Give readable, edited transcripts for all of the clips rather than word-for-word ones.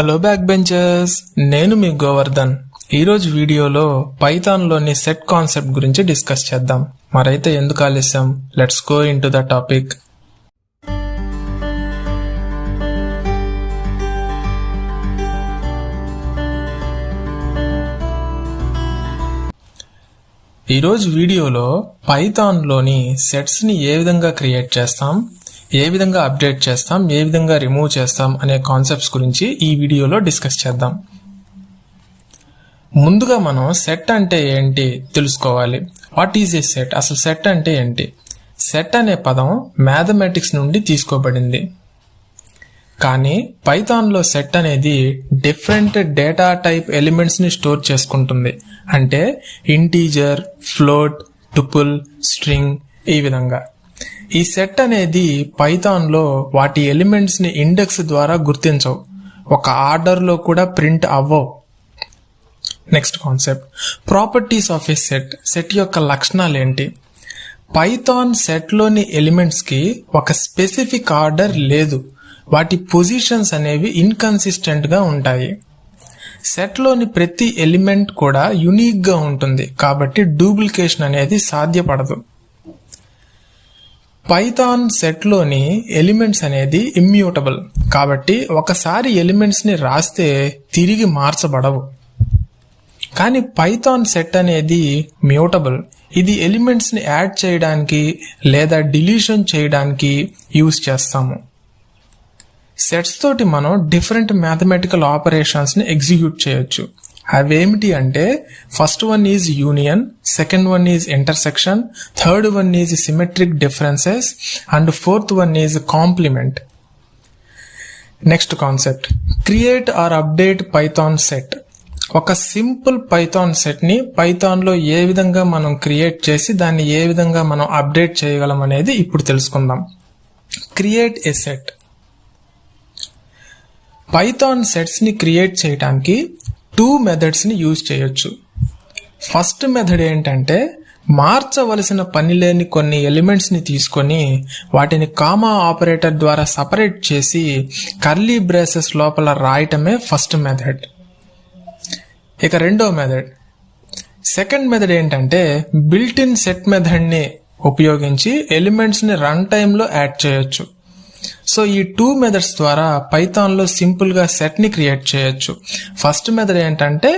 Hello back benchers, నేను మీ గోవర్ధన్. ఈరోజు వీడియోలో పైథాన్లోని సెట్ కాన్సెప్ట్ గురించి డిస్కస్ చేద్దాం. మరైతే ఎందుకు ఆలస్యం, let's go into the topic. ఈరోజు వీడియోలో పైథాన్లోని సెట్స్ని ఏ విధంగా క్రియేట్ చేస్తాం, ఏ విధంగా అప్డేట్ చేస్తాం, ఏ విధంగా రిమూవ్ చేస్తాం అనే కాన్సెప్ట్స్ గురించి ఈ వీడియోలో డిస్కస్ చేద్దాం. ముందుగా మనం సెట్ అంటే ఏంటి తెలుసుకోవాలి. What is a set? అసలు సెట్ అంటే ఏంటి? సెట్ అనే పదం మ్యాథమెటిక్స్ నుండి తీసుకోబడింది. కానీ పైథాన్లో సెట్ అనేది డిఫరెంట్ డేటా టైప్ ఎలిమెంట్స్ని స్టోర్ చేసుకుంటుంది. అంటే ఇంటీజర్, ఫ్లోట్, టుపుల్, స్ట్రింగ్, ఈ విధంగా. ఈ సెట్ అనేది పైథాన్లో వాటి ఎలిమెంట్స్ ని ఇండెక్స్ ద్వారా గుర్తించవు, ఒక ఆర్డర్లో కూడా ప్రింట్ అవ్వవు. Next concept, properties of A set. Set యొక్క లక్షణాలు ఏంటి? పైథాన్ సెట్లోని ఎలిమెంట్స్కి ఒక స్పెసిఫిక్ ఆర్డర్ లేదు, వాటి పొజిషన్స్ అనేవి ఇన్కన్సిస్టెంట్గా ఉంటాయి. సెట్లోని ప్రతి ఎలిమెంట్ కూడా యునిక్గా ఉంటుంది, కాబట్టి డూప్లికేషన్ అనేది సాధ్యపడదు. పైథాన్ సెట్లోని ఎలిమెంట్స్ అనేది ఇమ్యూటబుల్, కాబట్టి ఒకసారి ఎలిమెంట్స్ని రాస్తే తిరిగి మార్చబడవు. కానీ పైథాన్ సెట్ అనేది మ్యూటబుల్. ఇది ఎలిమెంట్స్ని యాడ్ చేయడానికి లేదా డిలీషన్ చేయడానికి యూజ్ చేస్తాము. సెట్స్ తోటి మనం డిఫరెంట్ మ్యాథమెటికల్ ఆపరేషన్స్ని ఎగ్జిక్యూట్ చేయొచ్చు. అవేమిటి అంటే, first one is union, second one is intersection, third one is symmetric differences and fourth one is complement. Next concept, create or update Python set. ఒక simple Python సెట్ని పైథాన్లో ఏ విధంగా మనం క్రియేట్ చేసి దాన్ని ఏ విధంగా మనం అప్డేట్ చేయగలం అనేది ఇప్పుడు తెలుసుకుందాం. Create a set. పైథాన్ సెట్స్ని క్రియేట్ చేయడానికి 2 మెథడ్స్ని యూజ్ చేయొచ్చు. ఫస్ట్ మెథడ్ ఏంటంటే, మార్చవలసిన పని లేని కొన్ని ఎలిమెంట్స్ని తీసుకొని వాటిని కామా ఆపరేటర్ ద్వారా సపరేట్ చేసి కర్లీ బ్రేసెస్ లోపల రాయటమే ఫస్ట్ మెథడ్. ఇక రెండో మెథడ్, సెకండ్ మెథడ్ ఏంటంటే, బిల్ట్ ఇన్ సెట్ మెథడ్ని ఉపయోగించి ఎలిమెంట్స్ని రన్ టైంలో యాడ్ చేయొచ్చు. సో ఈ 2 మెథడ్స్ ద్వారా పైథాన్లో సింపుల్గా సెట్ని క్రియేట్ చేయొచ్చు. ఫస్ట్ మెథడ్ ఏంటంటే,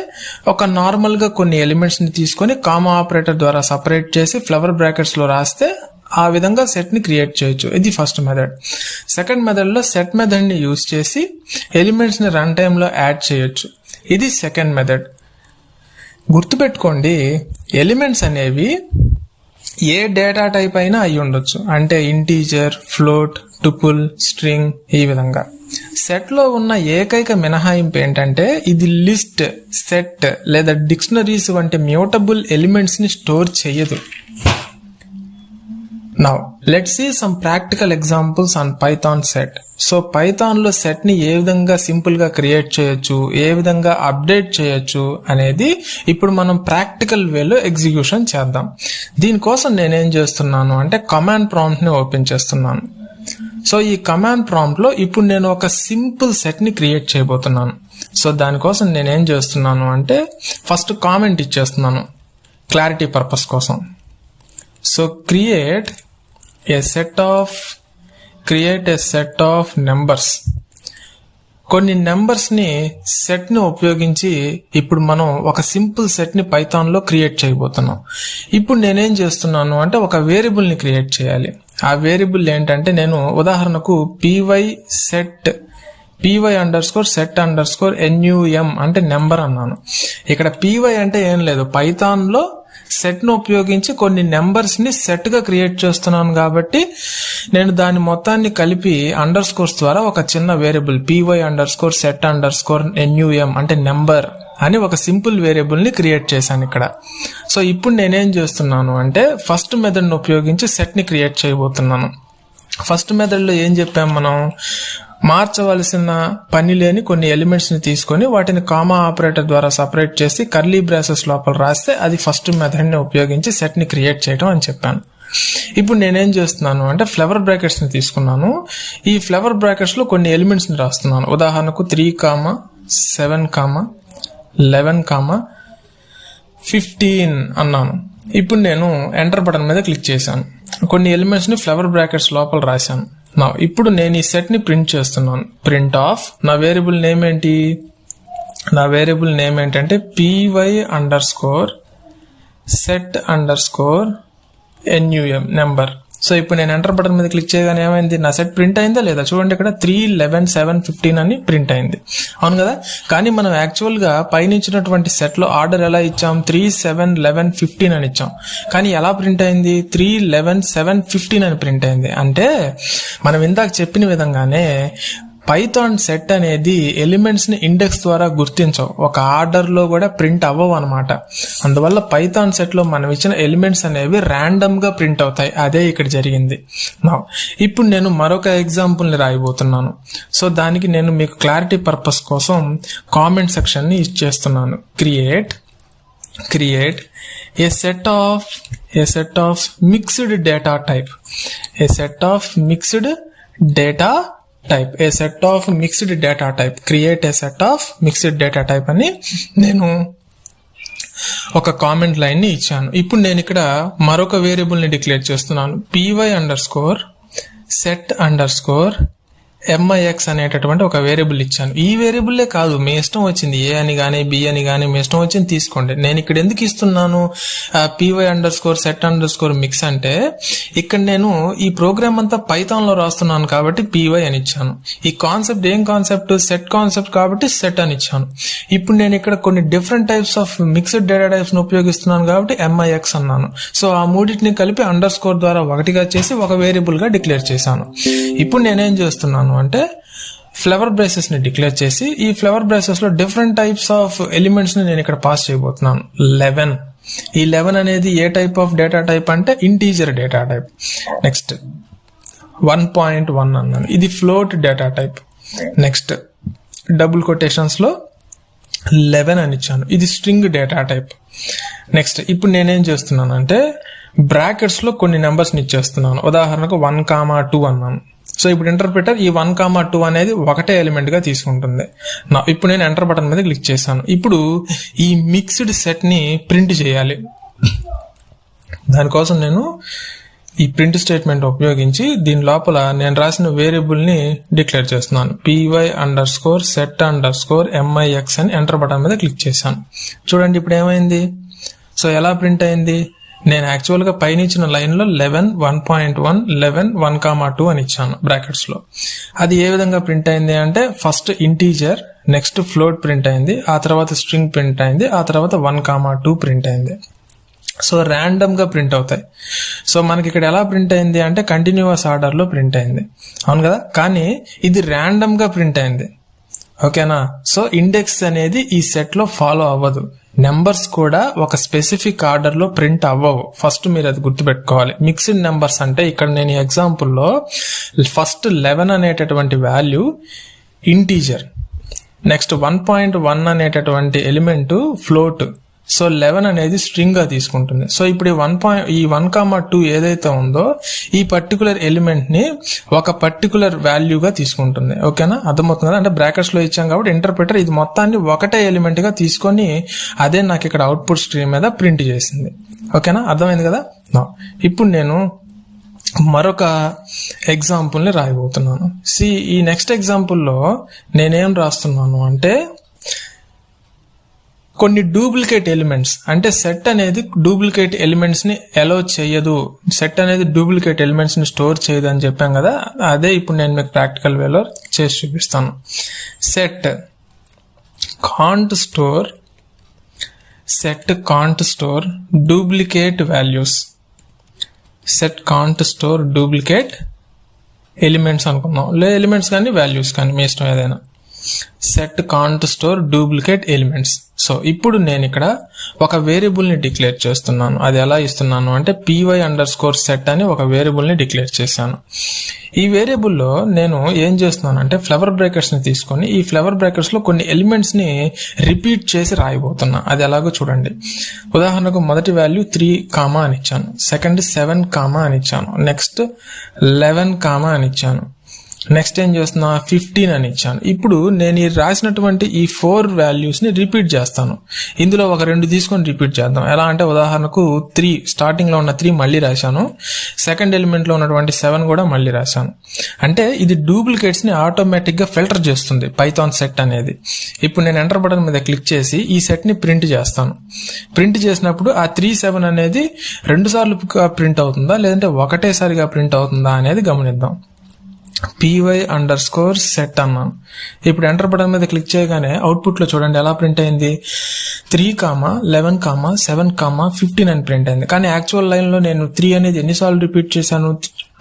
ఒక నార్మల్గా కొన్ని ఎలిమెంట్స్ని తీసుకొని కామా ఆపరేటర్ ద్వారా సపరేట్ చేసి ఫ్లవర్ బ్రాకెట్స్లో రాస్తే ఆ విధంగా సెట్ని క్రియేట్ చేయొచ్చు. ఇది ఫస్ట్ మెథడ్. సెకండ్ మెథడ్లో సెట్ మెథడ్ని యూజ్ చేసి ఎలిమెంట్స్ని రన్ టైంలో యాడ్ చేయొచ్చు. ఇది సెకండ్ మెథడ్. గుర్తుపెట్టుకోండి, ఎలిమెంట్స్ అనేవి ఏ డేటా టైప్ అయినా అయి ఉండొచ్చు. అంటే ఇంటీజర్, ఫ్లోట్, టుపుల్, స్ట్రింగ్, ఈ విధంగా. సెట్లో ఉన్న ఏకైక మినహాయింపు ఏంటంటే, ఇది లిస్ట్, సెట్ లేదా డిక్షనరీస్ వంటి మ్యూటబుల్ ఎలిమెంట్స్ ని స్టోర్ చేయదు. Now let's see some practical examples on Python set. So పైథాన్లో సెట్ని ఏ విధంగా సింపుల్గా క్రియేట్ చేయొచ్చు, ఏ విధంగా అప్డేట్ చేయొచ్చు అనేది ఇప్పుడు మనం ప్రాక్టికల్ వేలో ఎగ్జిక్యూషన్ చేద్దాం. దీనికోసం నేనేం చేస్తున్నాను అంటే, కమాండ్ ప్రాంప్ట్ని ఓపెన్ చేస్తున్నాను. సో ఈ కమాండ్ ప్రాంప్ట్లో ఇప్పుడు నేను ఒక సింపుల్ సెట్ని క్రియేట్ చేయబోతున్నాను. సో దానికోసం నేనేం చేస్తున్నాను అంటే, ఫస్ట్ కామెంట్ ఇచ్చేస్తున్నాను క్లారిటీ పర్పస్ కోసం. So create a set of numbers. కొన్ని నెంబర్స్ని సెట్ని ఉపయోగించి ఇప్పుడు మనం ఒక సింపుల్ సెట్ని పైథాన్లో క్రియేట్ చేయబోతున్నాం. ఇప్పుడు నేనేం చేస్తున్నాను అంటే, ఒక వేరియబుల్ని క్రియేట్ చేయాలి. ఆ వేరియబుల్ ఏంటంటే, నేను ఉదాహరణకు py_set_num అంటే నెంబర్ అన్నాను. ఇక్కడ py అంటే ఏం లేదు, పైథాన్లో సెట్ను ఉపయోగించి కొన్ని నెంబర్స్ని సెట్గా క్రియేట్ చేస్తున్నాను కాబట్టి నేను దాని మొత్తాన్ని కలిపి అండర్ స్కోర్స్ ద్వారా ఒక చిన్న వేరియబుల్ py_set_num అంటే నెంబర్ అని ఒక సింపుల్ వేరియబుల్ని క్రియేట్ చేశాను ఇక్కడ. సో ఇప్పుడు నేనేం చేస్తున్నాను అంటే, ఫస్ట్ మెథడ్ని ఉపయోగించి సెట్ని క్రియేట్ చేయబోతున్నాను. ఫస్ట్ మెథడ్లో ఏం చెప్పాం మనం, మార్చవలసిన పని లేని కొన్ని ఎలిమెంట్స్ని తీసుకొని వాటిని కామా ఆపరేటర్ ద్వారా సపరేట్ చేసి కర్లీ బ్రేసెస్ లోపల రాస్తే అది ఫస్ట్ మెథడ్ని ఉపయోగించి సెట్ని క్రియేట్ చేయడం అని చెప్పాను. ఇప్పుడు నేనేం చేస్తున్నాను అంటే ఫ్లవర్ బ్రాకెట్స్ ని తీసుకున్నాను. ఈ ఫ్లవర్ బ్రాకెట్స్ లో కొన్ని ఎలిమెంట్స్ ని రాస్తున్నాను. ఉదాహరణకు 3, 7,11,15 అన్నాను. ఇప్పుడు నేను ఎంటర్ బటన్ మీద క్లిక్ చేశాను. కొన్ని ఎలిమెంట్స్ని ఫ్లవర్ బ్రాకెట్స్ లోపల రాశాను. ఇప్పుడు నేను ఈ సెట్ని ప్రింట్ చేస్తున్నాను. ప్రింట్ ఆఫ్ నా వేరియబుల్ నేమ్ ఏంటి? నా వేరియబుల్ నేమ్ ఏంటంటే py_set_num నెంబర్. సో ఇప్పుడు నేను ఎంటర్ బటన్ మీద క్లిక్ చేయగానే ఏమైంది? నా సెట్ ప్రింట్ అయిందా లేదా? చూడండి, ఇక్కడ 3, 11, 7, 15 అని ప్రింట్ అయింది. అవును కదా? కానీ మనం యాక్చువల్గా పైన ఇచ్చినటువంటి సెట్లో ఆర్డర్ ఎలా ఇచ్చాం? 3, 7, 11, 15 అని ఇచ్చాం. కానీ ఎలా ప్రింట్ అయింది? 3, 11, 7, 15 అని ప్రింట్ అయింది. అంటే మనం ఇందాక చెప్పిన విధంగానే పైథాన్ సెట్ అనేది ఎలిమెంట్స్ ని ఇండెక్స్ ద్వారా గుర్తించవు, ఒక ఆర్డర్ లో కూడా ప్రింట్ అవ్వవు అనమాట. అందువల్ల పైథాన్ సెట్ లో మనం ఇచ్చిన ఎలిమెంట్స్ అనేవి ర్యాండమ్ గా ప్రింట్ అవుతాయి. అదే ఇక్కడ జరిగింది. ఇప్పుడు నేను మరొక ఎగ్జాంపుల్ ని రాయబోతున్నాను. సో దానికి నేను మీకు క్లారిటీ పర్పస్ కోసం కామెంట్ సెక్షన్ ని ఇచ్చేస్తున్నాను. Create a set of mixed data type create a set of mixed data type అని నేను ఒక కామెంట్ లైన్ ని ఇచ్చాను. ఇప్పుడు నేను ఇక్కడ మరొక వేరియబుల్ ని డిక్లేర్ చేస్తున్నాను. py_set_mix అనేటటువంటి ఒక వేరియబుల్ ఇచ్చాను. ఈ వేరియబుల్లే కాదు, మీ ఇష్టం వచ్చింది ఏ అని కానీ బి అని కానీ మీ ఇష్టం వచ్చింది తీసుకోండి. నేను ఇక్కడ ఎందుకు ఇస్తున్నాను py_set_mix అంటే ఇక్కడ నేను ఈ ప్రోగ్రామ్ అంతా పైథాన్ లో రాస్తున్నాను కాబట్టి py అని ఇచ్చాను. ఈ కాన్సెప్ట్ ఏం కాన్సెప్ట్? సెట్ కాన్సెప్ట్ కాబట్టి సెట్ అని ఇచ్చాను. ఇప్పుడు నేను ఇక్కడ కొన్ని different types of mixed data types ను ఉపయోగిస్తున్నాను కాబట్టి mix అన్నాను. సో ఆ మూడింటిని కలిపి అండర్ స్కోర్ ద్వారా ఒకటిగా చేసి ఒక వేరియబుల్ గా డిక్లేర్ చేశాను. ఇప్పుడు నేనేం చేస్తున్నాను అంటే ఫ్లవర్ బ్రేసెస్ ని డిక్లేర్ చేసి ఈ ఫ్లవర్ బ్రేసెస్ లో డిఫరెంట్ టైప్స్ ఆఫ్ ఎలిమెంట్స్ ని నేను ఇక్కడ పాస్ చేయబోతున్నాను. 11 ఈ 11 అనేది ఏ టైప్ ఆఫ్ డేటా టైప్ అంటే ఇంటీజర్ డేటా టైప్. నెక్స్ట్ 1.1 అన్నాను, ఇది float data type. Next double quotations లో 11 అని ఇచ్చాను, ఇది స్ట్రింగ్ డేటా టైప్. నెక్స్ట్ ఇప్పుడు నేనేం చేస్తున్నాను అంటే బ్రాకెట్స్ లో కొన్ని నెంబర్స్ ని ఇచ్చేస్తున్నాను. ఉదాహరణకు 1,2 అన్నాను. సో ఇప్పుడు ఇంటర్ప్రిటర్ ఈ 1,2 అనేది ఒకటే ఎలిమెంట్ గా తీసుకుంటుంది. ఇప్పుడు నేను ఎంటర్ బటన్ మీద క్లిక్ చేశాను. ఇప్పుడు ఈ మిక్స్డ్ సెట్ ని ప్రింట్ చేయాలి. దానికోసం నేను ఈ ప్రింట్ స్టేట్మెంట్ ఉపయోగించి దీని లోపల నేను రాసిన వేరియబుల్ ని డిక్లేర్ చేస్తున్నాను. py_set_mix అని ఎంటర్ బటన్ మీద క్లిక్ చేశాను. చూడండి ఇప్పుడు ఏమైంది? సో ఎలా ప్రింట్ అయింది? నేను యాక్చువల్గా పైన ఇచ్చిన లైన్లో 11, 1.1, 11, 1,2 అని ఇచ్చాను బ్రాకెట్స్ లో. అది ఏ విధంగా ప్రింట్ అయింది అంటే first integer, next float print అయింది, ఆ తర్వాత స్ట్రింగ్ ప్రింట్ అయింది, ఆ తర్వాత 1,2 ప్రింట్ అయింది. సో ర్యాండమ్ గా ప్రింట్ అవుతాయి. సో మనకి ఇక్కడ ఎలా ప్రింట్ అయింది అంటే కంటిన్యూస్ ఆర్డర్ లో ప్రింట్ అయింది. అవును కదా? కానీ ఇది ర్యాండమ్ గా ప్రింట్ అయింది. ఓకేనా? సో ఇండెక్స్ అనేది ఈ సెట్ లో ఫాలో అవ్వదు. నెంబర్స్ కూడా ఒక స్పెసిఫిక్ ఆర్డర్ లో ప్రింట్ అవ్వవు. ఫస్ట్ మీరు అది గుర్తుపెట్టుకోవాలి. మిక్స్డ్ నెంబర్స్ అంటే ఇక్కడ నేను ఈ ఎగ్జాంపుల్లో ఫస్ట్ 11 అనేటటువంటి వాల్యూ ఇంటీజర్, నెక్స్ట్ 1.1 అనేటటువంటి ఎలిమెంట్ ఫ్లోట్. సో 11 అనేది స్ట్రింగ్ గా తీసుకుంటుంది. సో ఇప్పుడు ఈ 1,2 ఏదైతే ఉందో ఈ పర్టికులర్ ఎలిమెంట్ ని ఒక పర్టికులర్ వాల్యూగా తీసుకుంటుంది. ఓకేనా? అర్థమవుతుంది కదా? అంటే బ్రాకెట్స్ లో ఇచ్చాం కాబట్టి ఇంటర్ప్రిటర్ ఇది మొత్తాన్ని ఒకటే ఎలిమెంట్ గా తీసుకొని అదే నాకు ఇక్కడ అవుట్పుట్ స్క్రీన్ మీద ప్రింట్ చేసింది. ఓకేనా? అర్థమైంది కదా? ఇప్పుడు నేను మరొక ఎగ్జాంపుల్ ని రాయబోతున్నాను. ఈ నెక్స్ట్ ఎగ్జాంపుల్లో నేనేం రాస్తున్నాను అంటే కొన్ని డూప్లికేట్ ఎలిమెంట్స్, అంటే సెట్ అనేది డూప్లికేట్ ఎలిమెంట్స్ ని అలౌ చేయదు, సెట్ అనేది డూప్లికేట్ ఎలిమెంట్స్ ని స్టోర్ చేయదు అని చెప్పాం కదా. అదే ఇప్పుడు నేను మీకు ప్రాక్టికల్ వేలో చేసి చూపిస్తాను. Set can't store duplicate values. Set can't store duplicate elements అనుకున్నాం, లే ఎలిమెంట్స్ కానీ వాల్యూస్ కానీ మీ ఇష్టం ఏదైనా. Set can't store duplicate elements. So ఇప్పుడు నేను ఇక్కడ ఒక వేరియబుల్ ని డిక్లేర్ చేస్తున్నాను. అది ఎలా ఇస్తున్నాను అంటే py_set అని ఒక వేరియబుల్ ని డిక్లేర్ చేశాను. ఈ వేరియబుల్లో నేను ఏం చేస్తున్నాను అంటే ఫ్లవర్ బ్రాకెట్స్ ని తీసుకొని ఈ ఫ్లవర్ బ్రాకెట్స్ లో కొన్ని ఎలిమెంట్స్ ని రిపీట్ చేసి రాయబోతున్నా. అది ఎలాగో చూడండి. ఉదాహరణకు మొదటి వాల్యూ 3, అని ఇచ్చాను, సెకండ్ 7, అని ఇచ్చాను, నెక్స్ట్ 11, అని ఇచ్చాను, నెక్స్ట్ ఏం చేస్తున్నా 15 అని ఇచ్చాను. ఇప్పుడు నేను ఈ రాసినటువంటి ఈ 4 వాల్యూస్ని రిపీట్ చేస్తాను. ఇందులో ఒక 2 తీసుకొని రిపీట్ చేద్దాం. ఎలా అంటే ఉదాహరణకు 3 స్టార్టింగ్లో ఉన్న 3 మళ్ళీ రాశాను, సెకండ్ ఎలిమెంట్లో ఉన్నటువంటి 7 కూడా మళ్ళీ రాశాను. అంటే ఇది డూప్లికేట్స్ని ఆటోమేటిక్గా ఫిల్టర్ చేస్తుంది పైథాన్ సెట్ అనేది. ఇప్పుడు నేను ఎంటర్ బటన్ మీద క్లిక్ చేసి ఈ సెట్ని ప్రింట్ చేస్తాను. ప్రింట్ చేసినప్పుడు ఆ 3, 7 అనేది 2 సార్లు ప్రింట్ అవుతుందా లేదంటే ఒకటేసారిగా ప్రింట్ అవుతుందా అనేది గమనిద్దాం. py_set అన్నాను. ఇప్పుడు ఎంటర్ బటన్ మీద క్లిక్ చేయగానే అవుట్పుట్లో చూడండి ఎలా ప్రింట్ అయింది. 3, 11, 7, 15 అని ప్రింట్ అయింది. కానీ యాక్చువల్ లైన్లో నేను 3 అనేది ఎన్నిసార్లు రిపీట్ చేశాను,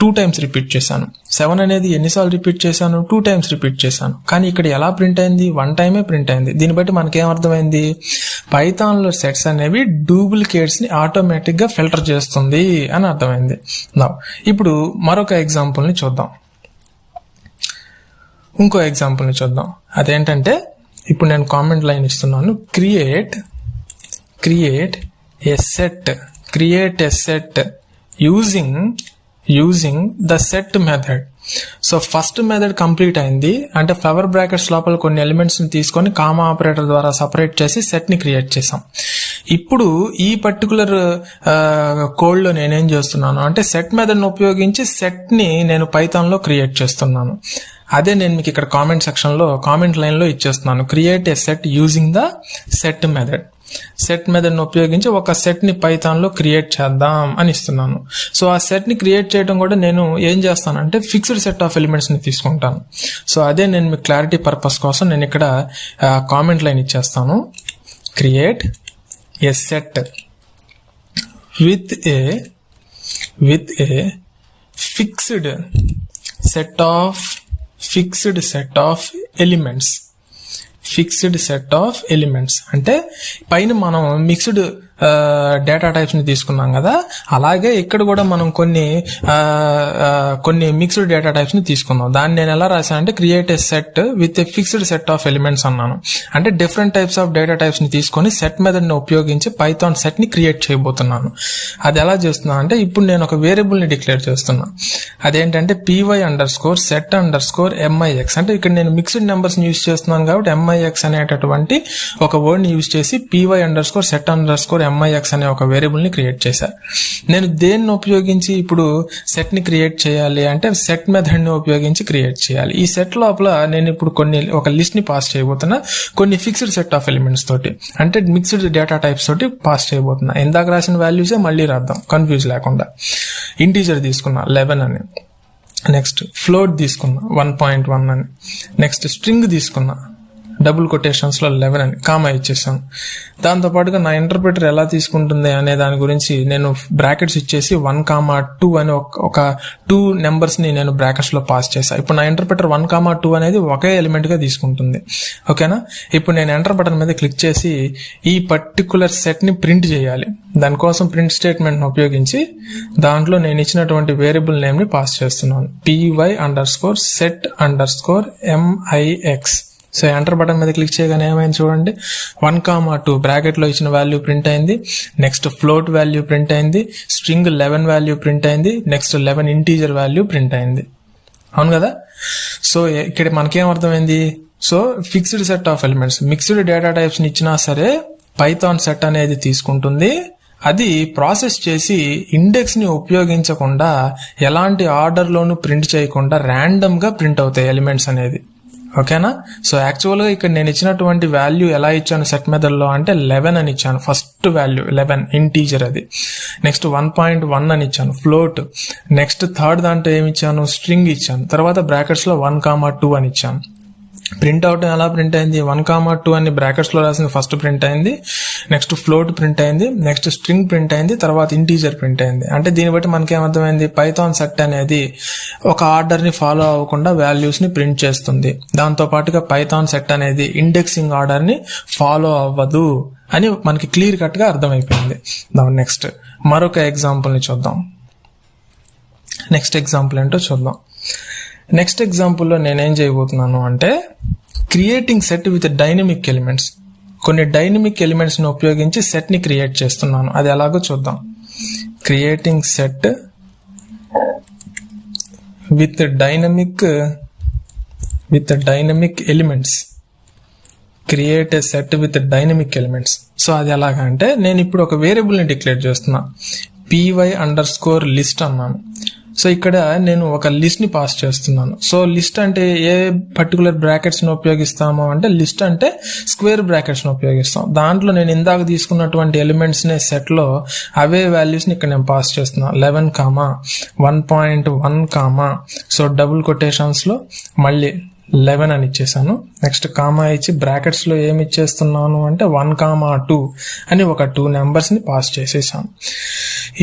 2 టైమ్స్ రిపీట్ చేశాను. 7 అనేది ఎన్నిసార్లు రిపీట్ చేశాను, 2 టైమ్స్ రిపీట్ చేశాను. కానీ ఇక్కడ ఎలా ప్రింట్ అయింది, 1 టైమే ప్రింట్ అయింది. దీన్ని బట్టి మనకేమర్థమైంది, పైథాన్లో సెట్స్ అనేవి డూప్లికేట్స్ని ఆటోమేటిక్గా ఫిల్టర్ చేస్తుంది అని అర్థమైంది. ఇప్పుడు మరొక ఎగ్జాంపుల్ని చూద్దాం. ఇంకో ఎగ్జాంపుల్ని చూద్దాం. అదేంటంటే ఇప్పుడు నేను కామెంట్ లైన్ ఇస్తున్నాను, create a set using the set method. So first method complete అయింది. అంటే ఫ్లవర్ బ్రాకెట్స్ లోపల కొన్ని ఎలిమెంట్స్ని తీసుకొని కామా ఆపరేటర్ ద్వారా సపరేట్ చేసి సెట్ని క్రియేట్ చేసాం. ఇప్పుడు ఈ పర్టికులర్ కోడ్లో నేనేం చేస్తున్నాను అంటే సెట్ మెథడ్ని ఉపయోగించి సెట్ని నేను పైథాన్లో క్రియేట్ చేస్తున్నాను. అదే నేను మీకు ఇక్కడ కామెంట్ లైన్లో ఇచ్చేస్తున్నాను, create a set using the set method. Set మెథడ్ని ఉపయోగించి ఒక సెట్ని పైథాన్లో క్రియేట్ చేద్దాం అని ఇస్తున్నాను. సో ఆ సెట్ని క్రియేట్ చేయడం కూడా నేను ఏం చేస్తానంటే ఫిక్స్డ్ సెట్ ఆఫ్ ఎలిమెంట్స్ని తీసుకుంటాను. సో అదే నేను మీకు క్లారిటీ పర్పస్ కోసం నేను ఇక్కడ కామెంట్ లైన్ ఇచ్చేస్తాను, create a set with a fixed set of elements. అంటే పైన మనం మిక్స్డ్ డేటా టైప్స్ ని తీసుకున్నాం కదా, అలాగే ఇక్కడ కూడా మనం కొన్ని మిక్స్డ్ డేటా టైప్స్ ని తీసుకుందాం. దాన్ని నేను ఎలా రాశాను అంటే create a set with a fixed set of elements అన్నాను. అంటే different types of data types ని తీసుకొని సెట్ మెథడ్ ని ఉపయోగించి పైథాన్ సెట్ ని క్రియేట్ చేయబోతున్నాను. అది ఎలా చేస్తున్నా అంటే ఇప్పుడు నేను ఒక వేరియబుల్ ని డిక్లేర్ చేస్తున్నా. అదేంటంటే py_set_mix. అంటే ఇక్కడ నేను మిక్స్డ్ నెంబర్స్ ని యూజ్ చేస్తున్నాను కాబట్టి mix అనేటటువంటి ఒక వర్డ్ ని యూజ్ చేసి py_set_mix అనే ఒక వేరియబుల్ ని క్రియేట్ చేశా. నేను దేన్ని ఉపయోగించి ఇప్పుడు సెట్ ని క్రియేట్ చేయాలి అంటే సెట్ మెథడ్ ని ఉపయోగించి క్రియేట్ చేయాలి. ఈ సెట్ లోపల నేను ఇప్పుడు ఒక లిస్ట్ ని పాస్ చేయబోతున్నా, కొన్ని ఫిక్స్డ్ సెట్ ఆఫ్ ఎలిమెంట్స్ తోటి, అంటే మిక్స్డ్ డేటా టైప్స్ తోటి పాస్ చేయబోతున్నా. ఇందాక రాసిన వాల్యూసే మళ్ళీ రాద్దాం కన్ఫ్యూజ్ లేకుండా. ఇంటీజర్ తీసుకున్నా 11 అని, నెక్స్ట్ ఫ్లోట్ తీసుకున్నా 1.1 అని, నెక్స్ట్ స్ట్రింగ్ తీసుకున్నా డబుల్ కొటేషన్స్లో 11 అని కామా ఇచ్చేసాను. దాంతోపాటుగా నా ఇంటర్ప్రిటర్ ఎలా తీసుకుంటుంది అనే దాని గురించి నేను బ్రాకెట్స్ ఇచ్చేసి 1, 2 అని ఒక 2 నెంబర్స్ని నేను బ్రాకెట్స్లో పాస్ చేశాను. ఇప్పుడు నా ఇంటర్ప్రిటర్ 1, 2 అనేది ఒకే ఎలిమెంట్గా తీసుకుంటుంది. ఓకేనా? ఇప్పుడు నేను ఎంటర్ బటన్ మీద క్లిక్ చేసి ఈ పర్టికులర్ సెట్ని ప్రింట్ చేయాలి. దానికోసం ప్రింట్ స్టేట్మెంట్ని ఉపయోగించి దాంట్లో నేను ఇచ్చినటువంటి వేరియబుల్ నేమ్ని పాస్ చేస్తున్నాను, py_set_mix. సో ఎంటర్ బటన్ మీద క్లిక్ చేయగానే ఏమైంది చూడండి, 1, 2 బ్రాకెట్లో ఇచ్చిన వాల్యూ ప్రింట్ అయింది, నెక్స్ట్ ఫ్లోట్ వాల్యూ ప్రింట్ అయింది, స్ట్రింగ్ 11 వాల్యూ ప్రింట్ అయింది, నెక్స్ట్ 11 ఇంటీజర్ వాల్యూ ప్రింట్ అయింది. అవును కదా? సో ఇక్కడ మనకేం అర్థమైంది, so fixed set of elements mixed data టైప్స్ని ఇచ్చినా సరే పైథాన్ సెట్ అనేది తీసుకుంటుంది. అది ప్రాసెస్ చేసి ఇండెక్స్ని ఉపయోగించకుండా ఎలాంటి ఆర్డర్లోనూ ప్రింట్ చేయకుండా ర్యాండమ్గా ప్రింట్ అవుతాయి ఎలిమెంట్స్ అనేది. ఓకేనా? సో యాక్చువల్గా ఇక్కడ నేను ఇచ్చినటువంటి వాల్యూ ఎలా ఇచ్చాను సెట్ మెథడ్లో అంటే 11 అని ఇచ్చాను. ఫస్ట్ వాల్యూ 11 ఇంటీజర్ అది. నెక్స్ట్ 1.1 అని ఇచ్చాను ఫ్లోట్. నెక్స్ట్ థర్డ్ దాంట్లో ఏమి ఇచ్చాను, స్ట్రింగ్ ఇచ్చాను. తర్వాత బ్రాకెట్స్లో 1, 2 అని ఇచ్చాను. ప్రింట్ అవుట్ ఎలా ప్రింట్ అయింది, 1, 2 అని బ్రాకెట్స్లో రాసింది ఫస్ట్ ప్రింట్ అయింది, నెక్స్ట్ ఫ్లోట్ ప్రింట్ అయింది, నెక్స్ట్ స్ట్రింగ్ ప్రింట్ అయింది, తర్వాత ఇంటీజర్ ప్రింట్ అయింది. అంటే దీన్ని బట్టి మనకేమర్థమైంది, పైథాన్ సెట్ అనేది ఒక ఆర్డర్ని ఫాలో అవ్వకుండా వాల్యూస్ని ప్రింట్ చేస్తుంది. దాంతోపాటుగా పైథాన్ సెట్ అనేది ఇండెక్సింగ్ ఆర్డర్ని ఫాలో అవ్వదు అని మనకి క్లియర్ కట్గా అర్థమైపోయింది. నెక్స్ట్ మరొక ఎగ్జాంపుల్ని చూద్దాం. నెక్స్ట్ ఎగ్జాంపుల్ ఏంటో చూద్దాం. నెక్స్ట్ ఎగ్జాంపుల్లో నేనేం చేయబోతున్నాను అంటే creating set with dynamic elements. కొన్ని డైనమిక్ ఎలిమెంట్స్ని ఉపయోగించి సెట్ని క్రియేట్ చేస్తున్నాను. అది ఎలాగో చూద్దాం. Creating set with dynamic with dynamic elements. Create a set with dynamic elements. So అది ఎలాగా అంటే నేను ఇప్పుడు ఒక వేరియబుల్ని డిక్లేర్ చేస్తున్నా, py_list అన్నాను. సో ఇక్కడ నేను ఒక లిస్ట్ని పాస్ చేస్తున్నాను. సో లిస్ట్ అంటే ఏ పర్టికులర్ బ్రాకెట్స్ని ఉపయోగిస్తాము అంటే లిస్ట్ అంటే స్క్వేర్ బ్రాకెట్స్ని ఉపయోగిస్తాం. దాంట్లో నేను ఇందాక తీసుకున్నటువంటి ఎలిమెంట్స్ని సెట్లో అవే వాల్యూస్ని ఇక్కడ నేను పాస్ చేస్తున్నాను. 11, 1.1, సో డబుల్ కొటేషన్స్లో మళ్ళీ 11 అని ఇచ్చేసాను. నెక్స్ట్ కామా ఇచ్చి బ్రాకెట్స్లో ఏమి ఇచ్చేస్తున్నాను అంటే 1, 2 అని ఒక 2 నెంబర్స్ని పాస్ చేసేసాను.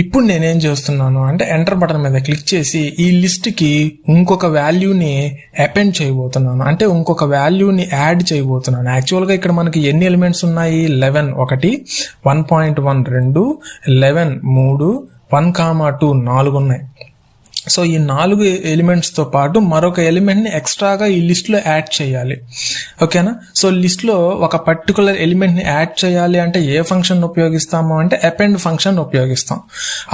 ఇప్పుడు నేనేం చేస్తున్నాను అంటే ఎంటర్ బటన్ మీద క్లిక్ చేసి ఈ లిస్ట్కి ఇంకొక వాల్యూని అపెండ్ చేయబోతున్నాను, అంటే ఇంకొక వాల్యూని యాడ్ చేయబోతున్నాను. యాక్చువల్గా ఇక్కడ మనకి ఎన్ని ఎలిమెంట్స్ ఉన్నాయి? 11 1, 1.1 2, 11 3, 1, 2 4 ఉన్నాయి. సో ఈ 4 ఎలిమెంట్స్తో పాటు మరొక ఎలిమెంట్ని ఎక్స్ట్రాగా ఈ లిస్ట్లో యాడ్ చేయాలి. ఓకేనా? సో లిస్ట్లో ఒక పర్టికులర్ ఎలిమెంట్ని యాడ్ చేయాలి అంటే ఏ ఫంక్షన్ ఉపయోగిస్తాము అంటే అపెండ్ ఫంక్షన్ ఉపయోగిస్తాం.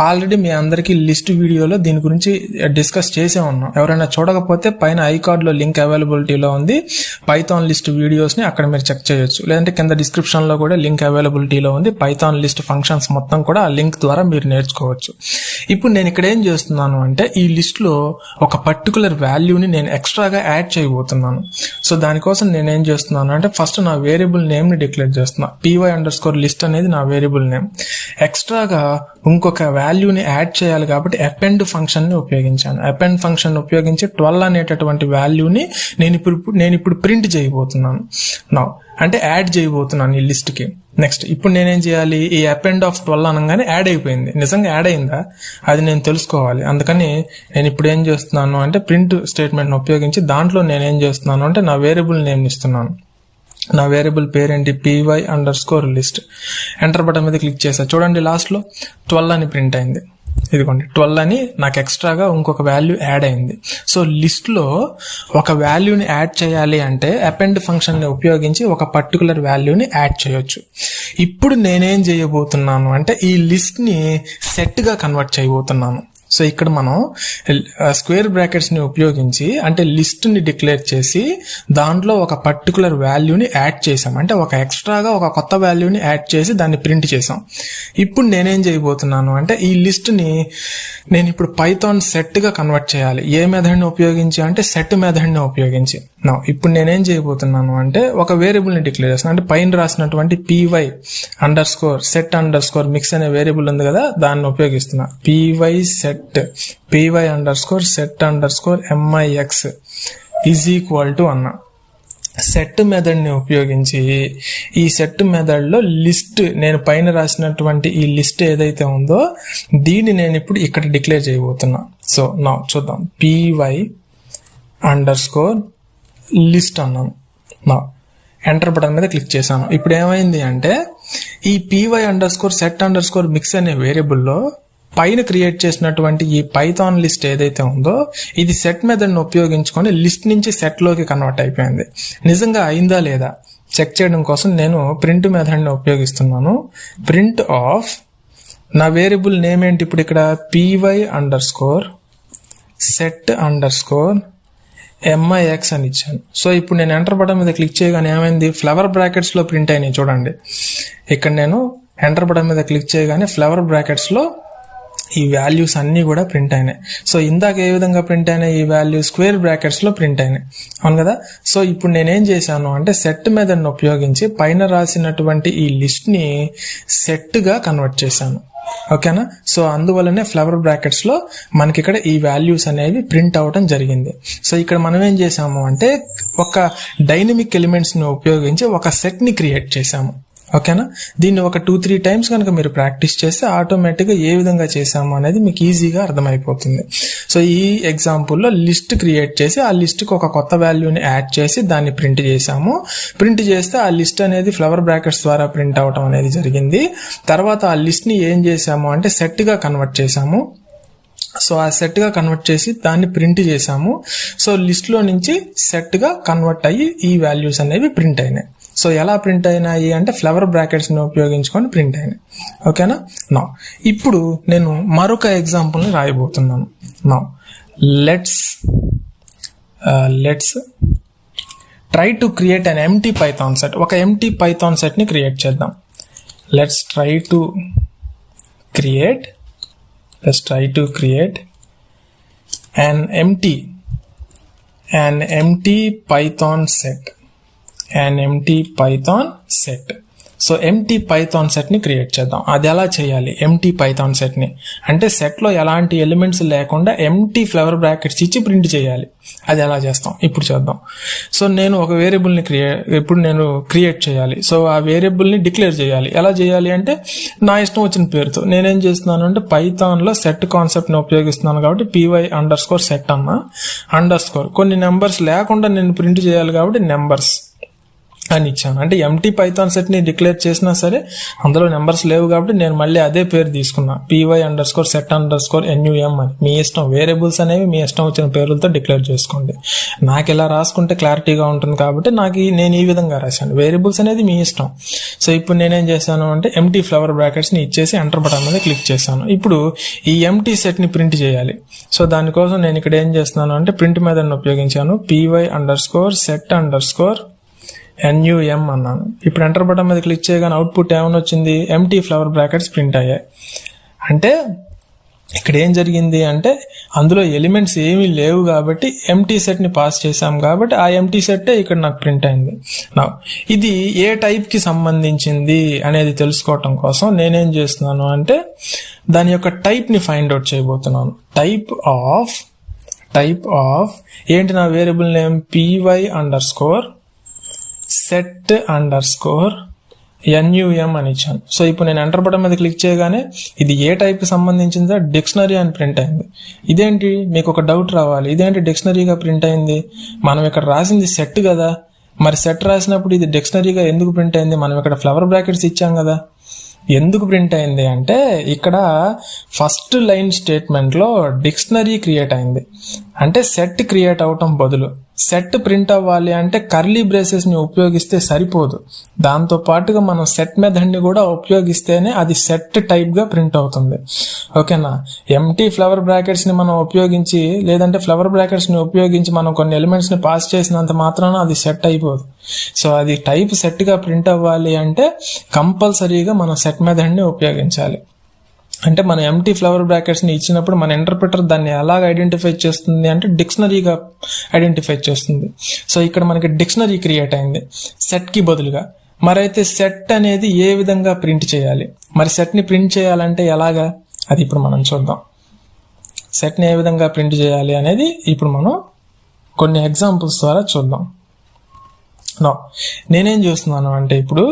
ఆల్రెడీ మీ అందరికీ లిస్ట్ వీడియోలో దీని గురించి డిస్కస్ చేసే ఉన్నాం. ఎవరైనా చూడకపోతే పైన ఐకార్డ్లో లింక్ అవైలబిలిటీలో ఉంది, పైథాన్ లిస్ట్ వీడియోస్ని అక్కడ మీరు చెక్ చేయొచ్చు. లేదంటే కింద డిస్క్రిప్షన్లో కూడా లింక్ అవైలబిలిటీలో ఉంది. పైథాన్ లిస్ట్ ఫంక్షన్స్ మొత్తం కూడా ఆ లింక్ ద్వారా మీరు నేర్చుకోవచ్చు. ఇప్పుడు నేను ఇక్కడ ఏం చేస్తున్నాను అంటే ఈ లిస్ట్లో ఒక పర్టికులర్ వాల్యూని నేను ఎక్స్ట్రాగా యాడ్ చేయబోతున్నాను. సో దానికోసం నేను ఏం చేస్తున్నాను అంటే ఫస్ట్ నా వేరియబుల్ నేమ్ని డిక్లేర్ చేస్తున్నా. py_list అనేది నా వేరియబుల్ నేమ్. ఎక్స్ట్రాగా ఇంకొక వాల్యూని యాడ్ చేయాలి కాబట్టి అపెండ్ ఫంక్షన్ని ఉపయోగించాను. అపెండ్ ఫంక్షన్ ఉపయోగించి 12 అనేటటువంటి వాల్యూని నేను ఇప్పుడు ప్రింట్ చేయబోతున్నాను. నా అంటే యాడ్ చేయబోతున్నాను ఈ లిస్ట్కి. నెక్స్ట్ ఇప్పుడు నేనేం చేయాలి? ఈ అపెండ్ ఆఫ్ 12 అనగానే యాడ్ అయిపోయింది. నిజంగా యాడ్ అయిందా అది నేను తెలుసుకోవాలి. అందుకని నేను ఇప్పుడు ఏం చేస్తున్నాను అంటే ప్రింట్ స్టేట్మెంట్ని ఉపయోగించి దాంట్లో నేనేం చేస్తున్నాను అంటే నా వేరియబుల్ నేమ్ ఇస్తున్నాను. నా వేరియబుల్ పేరేంటి? py_list. ఎంటర్ బటన్ మీద క్లిక్ చేసా. చూడండి లాస్ట్లో 12 అని ప్రింట్ అయింది. ఇదిగోండి 12 అని నాకు ఎక్స్ట్రాగా ఇంకొక వాల్యూ యాడ్ అయింది. సో లిస్ట్లో ఒక వాల్యూని యాడ్ చేయాలి అంటే అపెండ్ ఫంక్షన్ని ఉపయోగించి ఒక పర్టికులర్ వాల్యూని యాడ్ చేయొచ్చు. ఇప్పుడు నేనేం చేయబోతున్నాను అంటే ఈ లిస్ట్ని సెట్గా కన్వర్ట్ చేయబోతున్నాను. సో ఇక్కడ మనం స్క్వేర్ బ్రాకెట్స్ని ఉపయోగించి అంటే లిస్ట్ని డిక్లేర్ చేసి దాంట్లో ఒక పర్టికులర్ వాల్యూని యాడ్ చేసాం, అంటే ఒక ఎక్స్ట్రాగా ఒక కొత్త వాల్యూని యాడ్ చేసి దాన్ని ప్రింట్ చేసాం. ఇప్పుడు నేనేం చేయబోతున్నాను అంటే ఈ లిస్ట్ని నేను ఇప్పుడు పైథాన్ సెట్గా కన్వర్ట్ చేయాలి. ఏ మెథడ్ని ఉపయోగించి అంటే సెట్ మెథడ్ని ఉపయోగించి. ఇప్పుడు నేనేం చేయబోతున్నాను అంటే ఒక వేరియబుల్ని డిక్లేర్ చేస్తాను. అంటే పైన రాసినటువంటి py_set_mix అనే వేరియబుల్ ఉంది కదా, దాన్ని ఉపయోగిస్తున్నా. py_set_mix ఈజ్ ఈక్వల్ టు అన్న సెట్ మెథడ్ని ఉపయోగించి ఈ సెట్ మెథడ్లో లిస్ట్ నేను పైన రాసినటువంటి ఈ లిస్ట్ ఏదైతే ఉందో దీన్ని నేను ఇప్పుడు ఇక్కడ డిక్లేర్ చేయబోతున్నా. సో నా చూద్దాం. py_list అన్నాను. నా ఎంటర్ బటన్ మీద క్లిక్ చేశాను. ఇప్పుడు ఏమైంది అంటే ఈ py_set_mix అనే వేరియబుల్లో పైన క్రియేట్ చేసినటువంటి ఈ పైథాన్ లిస్ట్ ఏదైతే ఉందో ఇది సెట్ మెథడ్ని ఉపయోగించుకొని లిస్ట్ నుంచి సెట్లోకి కన్వర్ట్ అయిపోయింది. నిజంగా అయిందా లేదా చెక్ చేయడం కోసం నేను ప్రింట్ మెథడ్ని ఉపయోగిస్తున్నాను. ప్రింట్ ఆఫ్ నా వేరియబుల్ నేమ్ ఏంటి ఇప్పుడు ఇక్కడ? py_set_mix అని ఇచ్చాను. సో ఇప్పుడు నేను ఎంటర్ బటన్ మీద క్లిక్ చేయగానే ఏమైంది? ఫ్లవర్ బ్రాకెట్స్లో ప్రింట్ అయినాయి. చూడండి ఇక్కడ నేను ఎంటర్ బటన్ మీద క్లిక్ చేయగానే ఫ్లవర్ బ్రాకెట్స్లో ఈ వాల్యూస్ అన్నీ కూడా ప్రింట్ అయినాయి. సో ఇందాక ఏ విధంగా ప్రింట్ అయినాయి? ఈ వాల్యూ స్క్వేర్ బ్రాకెట్స్లో ప్రింట్ అయినాయి, అవును కదా. సో ఇప్పుడు నేనేం చేశాను అంటే సెట్ మెథడ్ని ఉపయోగించి పైన రాసినటువంటి ఈ లిస్ట్ని సెట్గా కన్వర్ట్ చేశాను. ఓకేనా? సో అందువల్లనే ఫ్లవర్ బ్రాకెట్స్లో మనకి ఇక్కడ ఈ వాల్యూస్ అనేవి ప్రింట్ అవడం జరిగింది. సో ఇక్కడ మనం ఏం చేసాము అంటే ఒక డైనమిక్ ఎలిమెంట్స్ని ఉపయోగించి ఒక సెట్ని క్రియేట్ చేసాము. ఓకేనా? దీన్ని ఒక 2-3 టైమ్స్ కనుక మీరు ప్రాక్టీస్ చేస్తే ఆటోమేటిక్గా ఏ విధంగా చేసాము అనేది మీకు ఈజీగా అర్థమైపోతుంది. సో ఈ ఎగ్జాంపుల్లో లిస్ట్ క్రియేట్ చేసి ఆ లిస్ట్కి ఒక కొత్త వాల్యూని యాడ్ చేసి దాన్ని ప్రింట్ చేసాము. ప్రింట్ చేస్తే ఆ లిస్ట్ అనేది ఫ్లవర్ బ్రాకెట్స్ ద్వారా ప్రింట్ అవటం అనేది జరిగింది. తర్వాత ఆ లిస్ట్ని ఏం చేసాము అంటే సెట్గా కన్వర్ట్ చేసాము. సో ఆ సెట్గా కన్వర్ట్ చేసి దాన్ని ప్రింట్ చేసాము. సో లిస్ట్లో నుంచి సెట్గా కన్వర్ట్ అయ్యి ఈ వాల్యూస్ అనేవి ప్రింట్ అయినాయి. సో ఎలా ప్రింట్ అయినాయి అంటే ఫ్లవర్ బ్రాకెట్స్ని ఉపయోగించుకొని ప్రింట్ అయినాయి. ఓకేనా? నా ఇప్పుడు నేను మరొక ఎగ్జాంపుల్ని రాయబోతున్నాను. నా let's try to create an empty Python set. ఒక ఎంటీ పైథాన్ సెట్ ని క్రియేట్ చేద్దాం. Let's try to create an empty Python set. So empty Python set ని క్రియేట్ చేద్దాం. అది ఎలా చేయాలి? ఎంటీ పైథాన్ సెట్ ని అంటే సెట్ లో ఎలాంటి ఎలిమెంట్స్ లేకుండా ఎంటీ ఫ్లవర్ బ్రాకెట్స్ ఇచ్చి ప్రింట్ చేయాలి. అది ఎలా చేస్తాం ఇప్పుడు చేద్దాం. సో నేను ఒక వేరియబుల్ ని క్రియేట్ చేయాలి. సో ఆ వేరియబుల్ ని డిక్లేర్ చేయాలి. ఎలా చేయాలి అంటే నా ఇష్టం వచ్చిన పేరుతో. నేనేం చేస్తున్నాను అంటే పైథాన్ లో సెట్ కాన్సెప్ట్ ని ఉపయోగిస్తున్నాను కాబట్టి py_set అన్న అండర్స్కోర్ కొన్ని నెంబర్స్ లేకుండా నేను ప్రింట్ చేయాలి కాబట్టి నెంబర్స్ అని ఇచ్చాను. అంటే ఎంటీ పైథాన్ సెట్ ని డిక్లేర్ చేసినా సరే అందులో నెంబర్స్ లేవు కాబట్టి నేను మళ్ళీ అదే పేరు తీసుకున్నా, py_set_num అని. మీ ఇష్టం, వేరియబుల్స్ అనేవి మీ ఇష్టం వచ్చిన పేర్లతో డిక్లేర్ చేసుకోండి. నాకు ఇలా రాసుకుంటే క్లారిటీగా ఉంటుంది కాబట్టి నేను ఈ విధంగా రాశాను. వేరియబుల్స్ అనేది మీ ఇష్టం. సో ఇప్పుడు నేనేం చేశాను అంటే ఎంటీ ఫ్లవర్ బ్రాకెట్స్ ని ఇచ్చేసి ఎంటర్ బటన్ మీద క్లిక్ చేశాను. ఇప్పుడు ఈ ఎంటీ సెట్ ని ప్రింట్ చేయాలి. సో దానికోసం నేను ఇక్కడ ఏం చేస్తున్నాను అంటే ప్రింట్ మెథడ్ ని ఉపయోగించాను. py_set_num అన్నాను. ఇప్పుడు ఎంటర్ బటన్ మీద క్లిక్ చేయగానే అవుట్పుట్ ఏమైనా వచ్చింది? ఎంటీ ఫ్లవర్ బ్రాకెట్స్ ప్రింట్ అయ్యాయి. అంటే ఇక్కడ ఏం జరిగింది అంటే అందులో ఎలిమెంట్స్ ఏమీ లేవు కాబట్టి ఎంటీ సెట్ ని పాస్ చేసాం కాబట్టి ఆ ఎంటీ సెట్ ఇక్కడ నాకు ప్రింట్ అయింది. ఇది ఏ టైప్ కి సంబంధించింది అనేది తెలుసుకోవటం కోసం నేనేం చేస్తున్నాను అంటే దాని యొక్క టైప్ ని ఫైండ్ అవుట్ చేయబోతున్నాను. టైప్ ఆఫ్ ఏంటి? నా వేరియబుల్ నేమ్ py_set_num అని ఇచ్చాను. సో ఇప్పుడు నేను ఎంటర్ బటన్ మీద క్లిక్ చేయగానే ఇది ఏ టైప్ కి సంబంధించిందో డిక్షనరీ అని ప్రింట్ అయింది. ఇదేంటి? మీకు ఒక డౌట్ రావాలి, ఇదేంటి డిక్షనరీగా ప్రింట్ అయింది? మనం ఇక్కడ రాసింది సెట్ కదా, మరి సెట్ రాసినప్పుడు ఇది డిక్షనరీగా ఎందుకు ప్రింట్ అయింది? మనం ఇక్కడ ఫ్లవర్ బ్రాకెట్స్ ఇచ్చాం కదా. ఎందుకు ప్రింట్ అయింది అంటే ఇక్కడ ఫస్ట్ లైన్ స్టేట్మెంట్ లో డిక్షనరీ క్రియేట్ అయింది. అంటే సెట్ క్రియేట్ అవటం బదులు సెట్ ప్రింట్ అవ్వాలి అంటే కర్లీ బ్రేసెస్ ని ఉపయోగిస్తే సరిపోదు. దాంతో పాటుగా మనం సెట్ మెథడ్ ని కూడా ఉపయోగిస్తేనే అది సెట్ టైప్ గా ప్రింట్ అవుతుంది. ఓకేనా? ఎంటీ ఫ్లవర్ బ్రాకెట్స్ ని మనం ఉపయోగించి లేదంటే ఫ్లవర్ బ్రాకెట్స్ ని ఉపయోగించి మనం కొన్ని ఎలిమెంట్స్ ని పాస్ చేసినంత మాత్రాన అది సెట్ అయిపోదు. సో అది టైప్ సెట్ గా ప్రింట్ అవ్వాలి అంటే కంపల్సరీగా మనం సెట్ మెథడ్ ని ఉపయోగించాలి. అంటే మన ఎంటీ ఫ్లవర్ బ్రాకెట్స్ ని ఇచ్చినప్పుడు మన ఇంటర్ప్రిటర్ దాన్ని ఎలాగ ఐడెంటిఫై చేస్తుంది అంటే డిక్షనరీగా ఐడెంటిఫై చేస్తుంది. సో ఇక్కడ మనకి డిక్షనరీ క్రియేట్ అయింది సెట్ కి బదులుగా. మరైతే సెట్ అనేది ఏ విధంగా ప్రింట్ చేయాలి? మరి సెట్ ని ప్రింట్ చేయాలంటే ఎలాగా? అది ఇప్పుడు మనం చూద్దాం. సెట్ ని ఏ విధంగా ప్రింట్ చేయాలి అనేది ఇప్పుడు మనం కొన్ని ఎగ్జాంపుల్స్ ద్వారా చూద్దాం. నేనేం చేస్తున్నాను అంటే ఇప్పుడు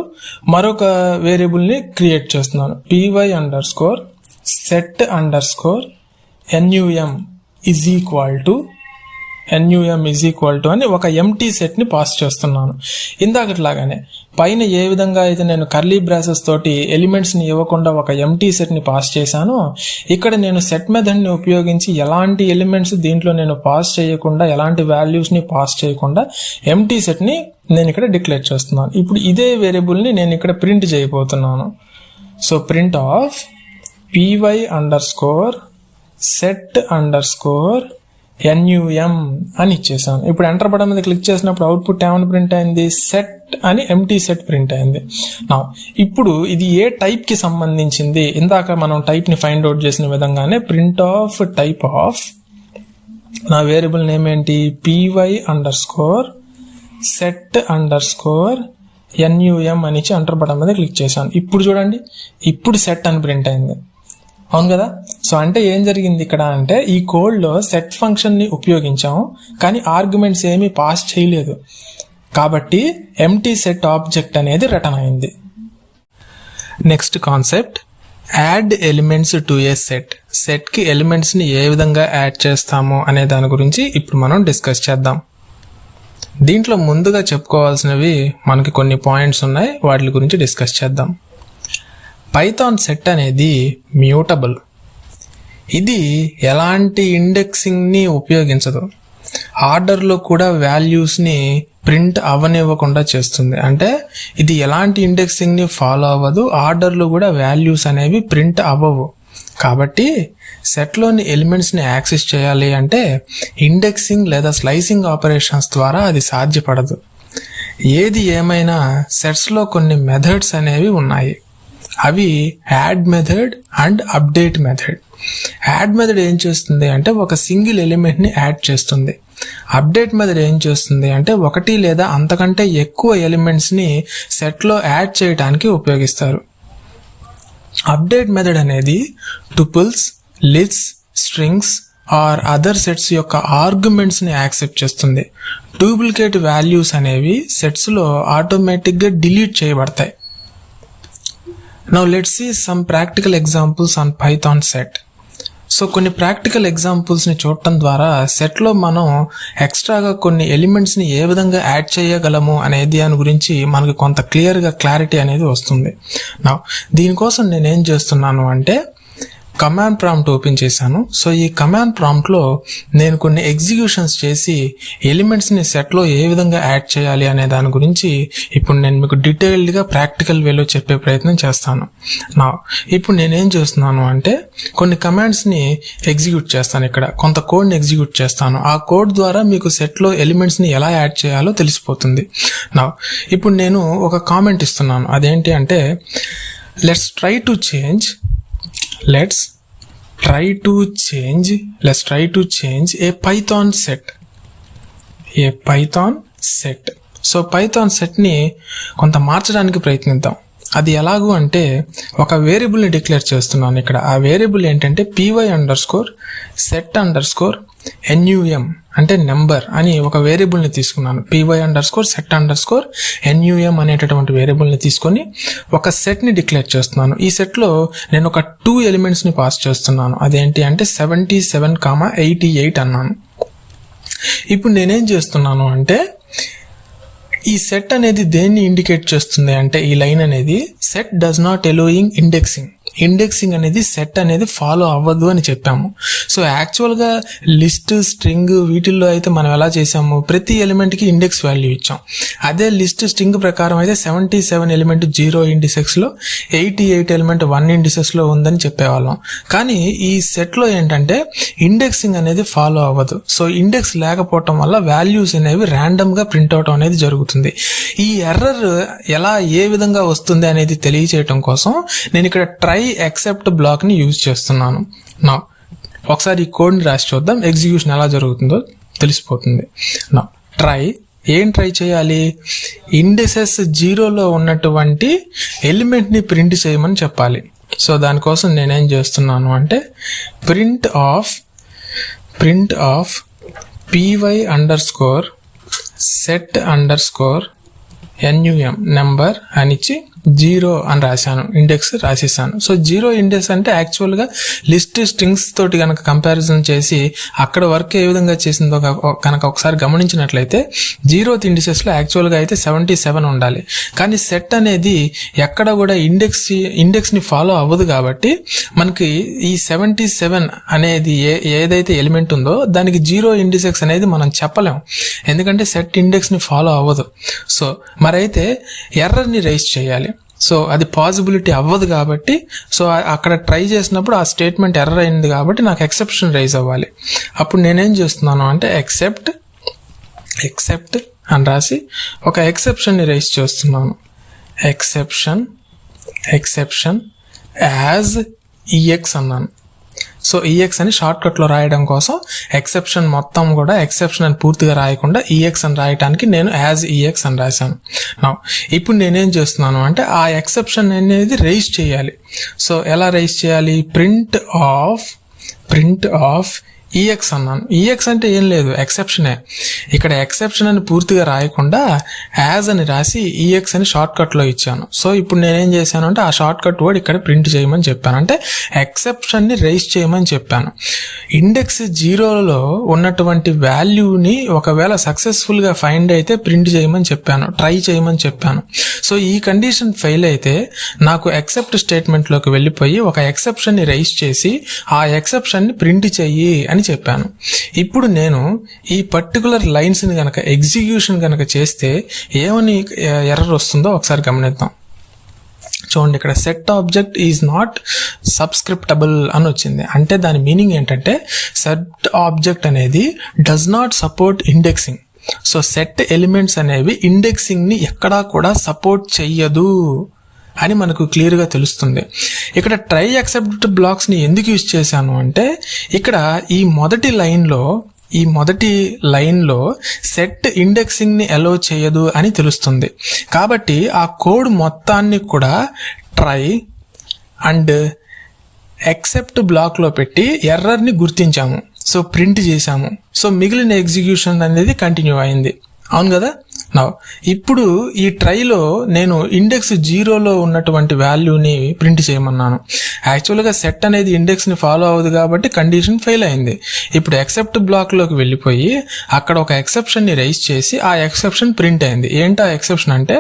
మరొక వేరియబుల్ ని క్రియేట్ చేస్తున్నాను. py_set_num అని ఒక ఎంటీ సెట్ ని పాస్ చేస్తున్నాను. ఇందాకట్లాగానే పైన ఏ విధంగా అయితే నేను కర్లీ బ్రాసెస్ తోటి ఎలిమెంట్స్ ని ఇవ్వకుండా ఒక ఎంటీ సెట్ ని పాస్ చేశానో ఇక్కడ నేను సెట్ మెథడ్ ని ఉపయోగించి ఎలాంటి ఎలిమెంట్స్ దీంట్లో నేను పాస్ చేయకుండా ఎలాంటి వాల్యూస్ ని పాస్ చేయకుండా ఎంటీ సెట్ ని నేను ఇక్కడ డిక్లేర్ చేస్తున్నాను. ఇప్పుడు ఇదే వేరియబుల్ ని నేను ఇక్కడ ప్రింట్ చేయబోతున్నాను. సో ప్రింట్ ఆఫ్ py_set_num అని ఇచ్చేసాను. ఇప్పుడు ఎంటర్ బటన్ మీద క్లిక్ చేసినప్పుడు అవుట్పుట్ ఏమైనా ప్రింట్ అయింది? సెట్ అని ఎంటీ సెట్ ప్రింట్ అయింది. ఇప్పుడు ఇది ఏ టైప్ కి సంబంధించింది? ఇందాక మనం టైప్ ని ఫైండ్ అవుట్ చేసిన విధంగానే ప్రింట్ ఆఫ్ టైప్ ఆఫ్ నా వేరియబుల్ నేమ్ ఏంటి? py_set_num అని ఇచ్చి ఎంటర్ బటన్ మీద క్లిక్ చేశాను. ఇప్పుడు చూడండి, ఇప్పుడు సెట్ అని ప్రింట్ అయింది. అవును కదా? సో అంటే ఏం జరిగింది ఇక్కడ అంటే ఈ కోడ్ లో సెట్ ఫంక్షన్ ని ఉపయోగించాము కానీ ఆర్గ్యుమెంట్స్ ఏమీ పాస్ చేయలేదు కాబట్టి ఎంటీ సెట్ ఆబ్జెక్ట్ అనేది రిటర్న్ అయింది. Next concept add elements to A set కి ఎలిమెంట్స్ ని ఏ విధంగా యాడ్ చేస్తాము అనే దాని గురించి ఇప్పుడు మనం డిస్కస్ చేద్దాం. దీంట్లో ముందుగా చెప్పుకోవాల్సినవి మనకి కొన్ని పాయింట్స్ ఉన్నాయి, వాటి గురించి డిస్కస్ చేద్దాం. పైథాన్ సెట్ అనేది మ్యూటబుల్. ఇది ఎలాంటి ఇండెక్సింగ్ ని ఉపయోగించదు. ఆర్డర్లో కూడా వాల్యూస్ని ప్రింట్ అవ్వనివ్వకుండా చేస్తుంది. అంటే ఇది ఎలాంటి ఇండెక్సింగ్ని ఫాలో అవ్వదు, ఆర్డర్లో కూడా వాల్యూస్ అనేవి ప్రింట్ అవ్వవు. కాబట్టి సెట్లోని ఎలిమెంట్స్ని యాక్సెస్ చేయాలి అంటే ఇండెక్సింగ్ లేదా స్లైసింగ్ ఆపరేషన్స్ ద్వారా అది సాధ్యపడదు. ఏది ఏమైనా సెట్స్లో కొన్ని మెథడ్స్ అనేవి ఉన్నాయి. అవి add method and update method. Add method ఏం చేస్తుంది అంటే ఒక సింగిల్ ఎలిమెంట్ని యాడ్ చేస్తుంది. అప్డేట్ మెథడ్ ఏం చేస్తుంది అంటే ఒకటి లేదా అంతకంటే ఎక్కువ ఎలిమెంట్స్ని సెట్లో యాడ్ చేయడానికి ఉపయోగిస్తారు. అప్డేట్ మెథడ్ అనేది tuples, lists, strings or other sets యొక్క ఆర్గ్యుమెంట్స్ని యాక్సెప్ట్ చేస్తుంది. డూప్లికేట్ వాల్యూస్ అనేవి సెట్స్లో ఆటోమేటిక్గా డిలీట్ చేయబడతాయి. Now let's see some practical examples on Python set. So కొన్ని ప్రాక్టికల్ ఎగ్జాంపుల్స్ని చూడటం ద్వారా సెట్లో మనం ఎక్స్ట్రాగా కొన్ని ఎలిమెంట్స్ని ఏ విధంగా యాడ్ చేయగలము అనేది దాని గురించి మనకి కొంత క్లారిటీ అనేది వస్తుంది. నా దీనికోసం నేనేం చేస్తున్నాను అంటే కమాండ్ ప్రాంప్ట్ ఓపెన్ చేశాను. సో ఈ కమాండ్ ప్రాంప్ట్లో నేను కొన్ని ఎగ్జిక్యూషన్స్ చేసి ఎలిమెంట్స్ని సెట్లో ఏ విధంగా యాడ్ చేయాలి అనే దాని గురించి ఇప్పుడు నేను మీకు డీటెయిల్డ్గా ప్రాక్టికల్ వేలో చెప్పే ప్రయత్నం చేస్తాను. ఇప్పుడు నేనేం చేస్తున్నాను అంటే కొన్ని కమాండ్స్ని ఎగ్జిక్యూట్ చేస్తాను. ఇక్కడ కొంత కోడ్ని ఎగ్జిక్యూట్ చేస్తాను. ఆ కోడ్ ద్వారా మీకు సెట్లో ఎలిమెంట్స్ని ఎలా యాడ్ చేయాలో తెలిసిపోతుంది. ఇప్పుడు నేను ఒక కామెంట్ ఇస్తున్నాను. అదేంటి అంటే let's try to change a Python set. So Python సెట్ని కొంత మార్చడానికి ప్రయత్నిద్దాం. అది ఎలాగూ అంటే ఒక వేరియబుల్ని డిక్లేర్ చేస్తున్నాను. ఇక్కడ ఆ వేరియబుల్ ఏంటంటే py_set_num అంటే నెంబర్ అని ఒక వేరియబుల్ని తీసుకున్నాను. py_set_num అనేటటువంటి వేరియబుల్ని తీసుకొని ఒక సెట్ని డిక్లేర్ చేస్తున్నాను. ఈ సెట్లో నేను ఒక 2 ఎలిమెంట్స్ని పాస్ చేస్తున్నాను. అదేంటి అంటే 77,88 అన్నాను. ఇప్పుడు నేనేం చేస్తున్నాను అంటే ఈ సెట్ అనేది దేన్ని ఇండికేట్ చేస్తుంది అంటే ఈ లైన్ అనేది set does not allowing indexing అనేది సెట్ అనేది ఫాలో అవ్వదు అని చెప్పాము. సో యాక్చువల్గా లిస్ట్, స్ట్రింగ్ వీటిల్లో అయితే మనం ఎలా చేసాము, ప్రతి ఎలిమెంట్కి ఇండెక్స్ వాల్యూ ఇచ్చాం. అదే లిస్ట్, స్ట్రింగ్ ప్రకారం అయితే 77 ఎలిమెంట్ 0 ఇండిసెస్లో, 88 ఎలిమెంట్ 1 ఇండిసెస్లో ఉందని చెప్పేవాళ్ళం. కానీ ఈ సెట్లో ఏంటంటే ఇండెక్సింగ్ అనేది ఫాలో అవ్వదు. సో ఇండెక్స్ లేకపోవటం వల్ల వాల్యూస్ అనేవి ర్యాండమ్గా ప్రింట్ అవుట్ అనేది జరుగుతుంది. ఈ ఎర్రర్ ఏ విధంగా వస్తుంది అనేది తెలియచేయటం కోసం నేను ఇక్కడ ట్రై ఎక్సెప్ట్ బ్లాక్ని యూజ్ చేస్తున్నాను. ఒకసారి ఈ కోడ్ని రాసి చూద్దాం, ఎగ్జిక్యూషన్ ఎలా జరుగుతుందో తెలిసిపోతుంది. ఏం ట్రై చేయాలి, ఇండెసెస్ 0లో ఉన్నటువంటి ఎలిమెంట్ని ప్రింట్ చేయమని చెప్పాలి. సో దానికోసం నేనేం చేస్తున్నాను అంటే ప్రింట్ ఆఫ్ py_set_num నెంబర్ అనిచ్చి 0 అని రాశాను, ఇండెక్స్ రాసేసాను. సో 0 ఇండెక్స్ అంటే యాక్చువల్గా లిస్ట్, స్ట్రింగ్స్ తోటి కనుక కంపారిజన్ చేసి అక్కడ వర్క్ ఏ విధంగా చేసిందో కనుక ఒకసారి గమనించినట్లయితే 0th ఇండిసెస్లో యాక్చువల్గా అయితే 77 ఉండాలి. కానీ సెట్ అనేది ఎక్కడ కూడా ఇండెక్స్ని ఫాలో అవ్వదు కాబట్టి మనకి ఈ 77 అనేది ఏదైతే ఎలిమెంట్ ఉందో దానికి 0 ఇండిసెస్ అనేది మనం చెప్పలేం, ఎందుకంటే సెట్ ఇండెక్స్ని ఫాలో అవ్వదు. సో మరైతే ఎర్రర్ని రైజ్ చేయాలి. సో అది పాసిబిలిటీ అవ్వదు కాబట్టి సో అక్కడ ట్రై చేసినప్పుడు ఆ స్టేట్మెంట్ ఎర్రర్ అయింది కాబట్టి నాకు ఎక్సెప్షన్ రైజ్ అవ్వాలి. అప్పుడు నేనేం చేస్తున్నాను అంటే ఎక్సెప్ట్ అని రాసి ఒక ఎక్సెప్షన్ని రైజ్ చేస్తున్నాను. ఎక్సెప్షన్ యాజ్ ఈఎక్స్ అన్నాను. సో ఈఎక్స్ అని షార్ట్కట్లో రాయడం కోసం ఎక్సెప్షన్ మొత్తం కూడా ఎక్సెప్షన్ అని పూర్తిగా రాయకుండా ఈఎక్స్ అని రాయడానికి నేను యాజ్ ఈఎక్స్ అని రాశాను. ఇప్పుడు నేనేం చేస్తున్నాను అంటే ఆ ఎక్సెప్షన్ అనేది రైజ్ చేయాలి. సో ఎలా రైజ్ చేయాలి, ప్రింట్ ఆఫ్ ఈఎక్స్ అన్నాను. ఈఎక్స్ అంటే ఏం లేదు, ఎక్సెప్షనే. ఇక్కడ ఎక్సెప్షన్ అని పూర్తిగా రాయకుండా యాజ్ అని రాసి ఈఎక్స్ అని షార్ట్ కట్లో ఇచ్చాను. సో ఇప్పుడు నేనేం చేశాను అంటే ఆ షార్ట్ కట్ వర్డ్ ఇక్కడ ప్రింట్ చేయమని చెప్పాను, అంటే ఎక్సెప్షన్ని రైజ్ చేయమని చెప్పాను. ఇండెక్స్ 0లో ఉన్నటువంటి వాల్యూని ఒకవేళ సక్సెస్ఫుల్గా ఫైండ్ అయితే ప్రింట్ చేయమని చెప్పాను, ట్రై చేయమని చెప్పాను. సో ఈ కండిషన్ ఫెయిల్ అయితే నాకు ఎక్సెప్ట్ స్టేట్మెంట్లోకి వెళ్ళిపోయి ఒక ఎక్సెప్షన్ని రైజ్ చేసి ఆ ఎక్సెప్షన్ని ప్రింట్ చెయ్యి అని చెప్పాను. ఇప్పుడు నేను ఈ పర్టికులర్ లైన్స్ని కనుక ఎగ్జిక్యూషన్ కనుక చేస్తే ఏమని ఎర్రర్ వస్తుందో ఒకసారి గమనిద్దాం. చూడండి, ఇక్కడ సెట్ ఆబ్జెక్ట్ ఈజ్ నాట్ సబ్స్క్రిప్టబుల్ అని వచ్చింది. అంటే దాని మీనింగ్ ఏంటంటే సెట్ ఆబ్జెక్ట్ అనేది does not support indexing. So set elements అనేవి ఇండెక్సింగ్ని ఎక్కడా కూడా సపోర్ట్ చెయ్యదు అని మనకు క్లియర్గా తెలుస్తుంది. ఇక్కడ ట్రై ఎక్సెప్ట్ బ్లాక్స్ని ఎందుకు యూజ్ చేశాను అంటే ఇక్కడ ఈ మొదటి లైన్లో సెట్ ఇండెక్సింగ్ని అలో చేయదు అని తెలుస్తుంది. కాబట్టి ఆ కోడ్ మొత్తాన్ని కూడా ట్రై అండ్ ఎక్సెప్ట్ బ్లాక్లో పెట్టి ఎర్రర్ని గుర్తించాము. సో ప్రింట్ చేశాము. సో మిగిలిన ఎగ్జిక్యూషన్ అనేది కంటిన్యూ అయింది. అవును కదా. ఇప్పుడు ఈ ట్రైలో నేను ఇండెక్స్ 0లో ఉన్నటువంటి వాల్యూని ప్రింట్ చేయమన్నాను. యాక్చువల్గా సెట్ అనేది ఇండెక్స్ని ఫాలో అవ్వదు కాబట్టి కండిషన్ ఫెయిల్ అయింది. ఇప్పుడు ఎక్సెప్ట్ బ్లాక్లోకి వెళ్ళిపోయి అక్కడ ఒక ఎక్సెప్షన్ని రైజ్ చేసి ఆ ఎక్సెప్షన్ ప్రింట్ అయింది. ఏంటా ఎక్సెప్షన్ అంటే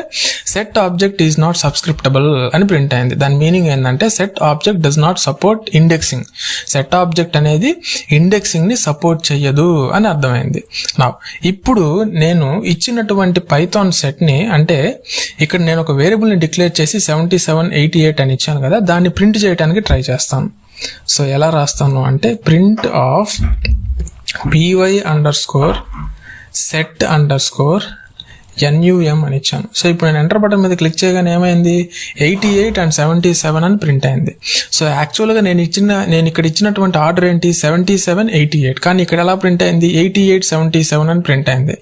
సెట్ ఆబ్జెక్ట్ ఈజ్ నాట్ సబ్స్క్రిప్టబుల్ అని ప్రింట్ అయింది. దాని మీనింగ్ ఏంటంటే set object does not support indexing. Set object అనేది ఇండెక్సింగ్ని సపోర్ట్ చెయ్యదు అని అర్థమైంది. ఇప్పుడు నేను ఇచ్చినటువంటి పైథాన్ సెట్ని, అంటే ఇక్కడ నేను ఒక వేరియబుల్ని డిక్లేర్ చేసి 7788 అని ఇచ్చాను కదా, దాన్ని ప్రింట్ చేయడానికి ట్రై చేస్తాను. సో ఎలా రాస్తాను అంటే ప్రింట్ ఆఫ్ py_set_num అని ఇచ్చాను. సో ఇప్పుడు నేను ఎంటర్ బటన్ మీద క్లిక్ చేయగానే ఏమైంది, 88 and 77 అని ప్రింట్ అయింది. సో యాక్చువల్గా నేను ఇక్కడ ఇచ్చినటువంటి ఆర్డర్ ఏంటి 7788, కానీ ఇక్కడ ఎలా ప్రింట్ అయింది 8877 అని ప్రింట్ అయింది.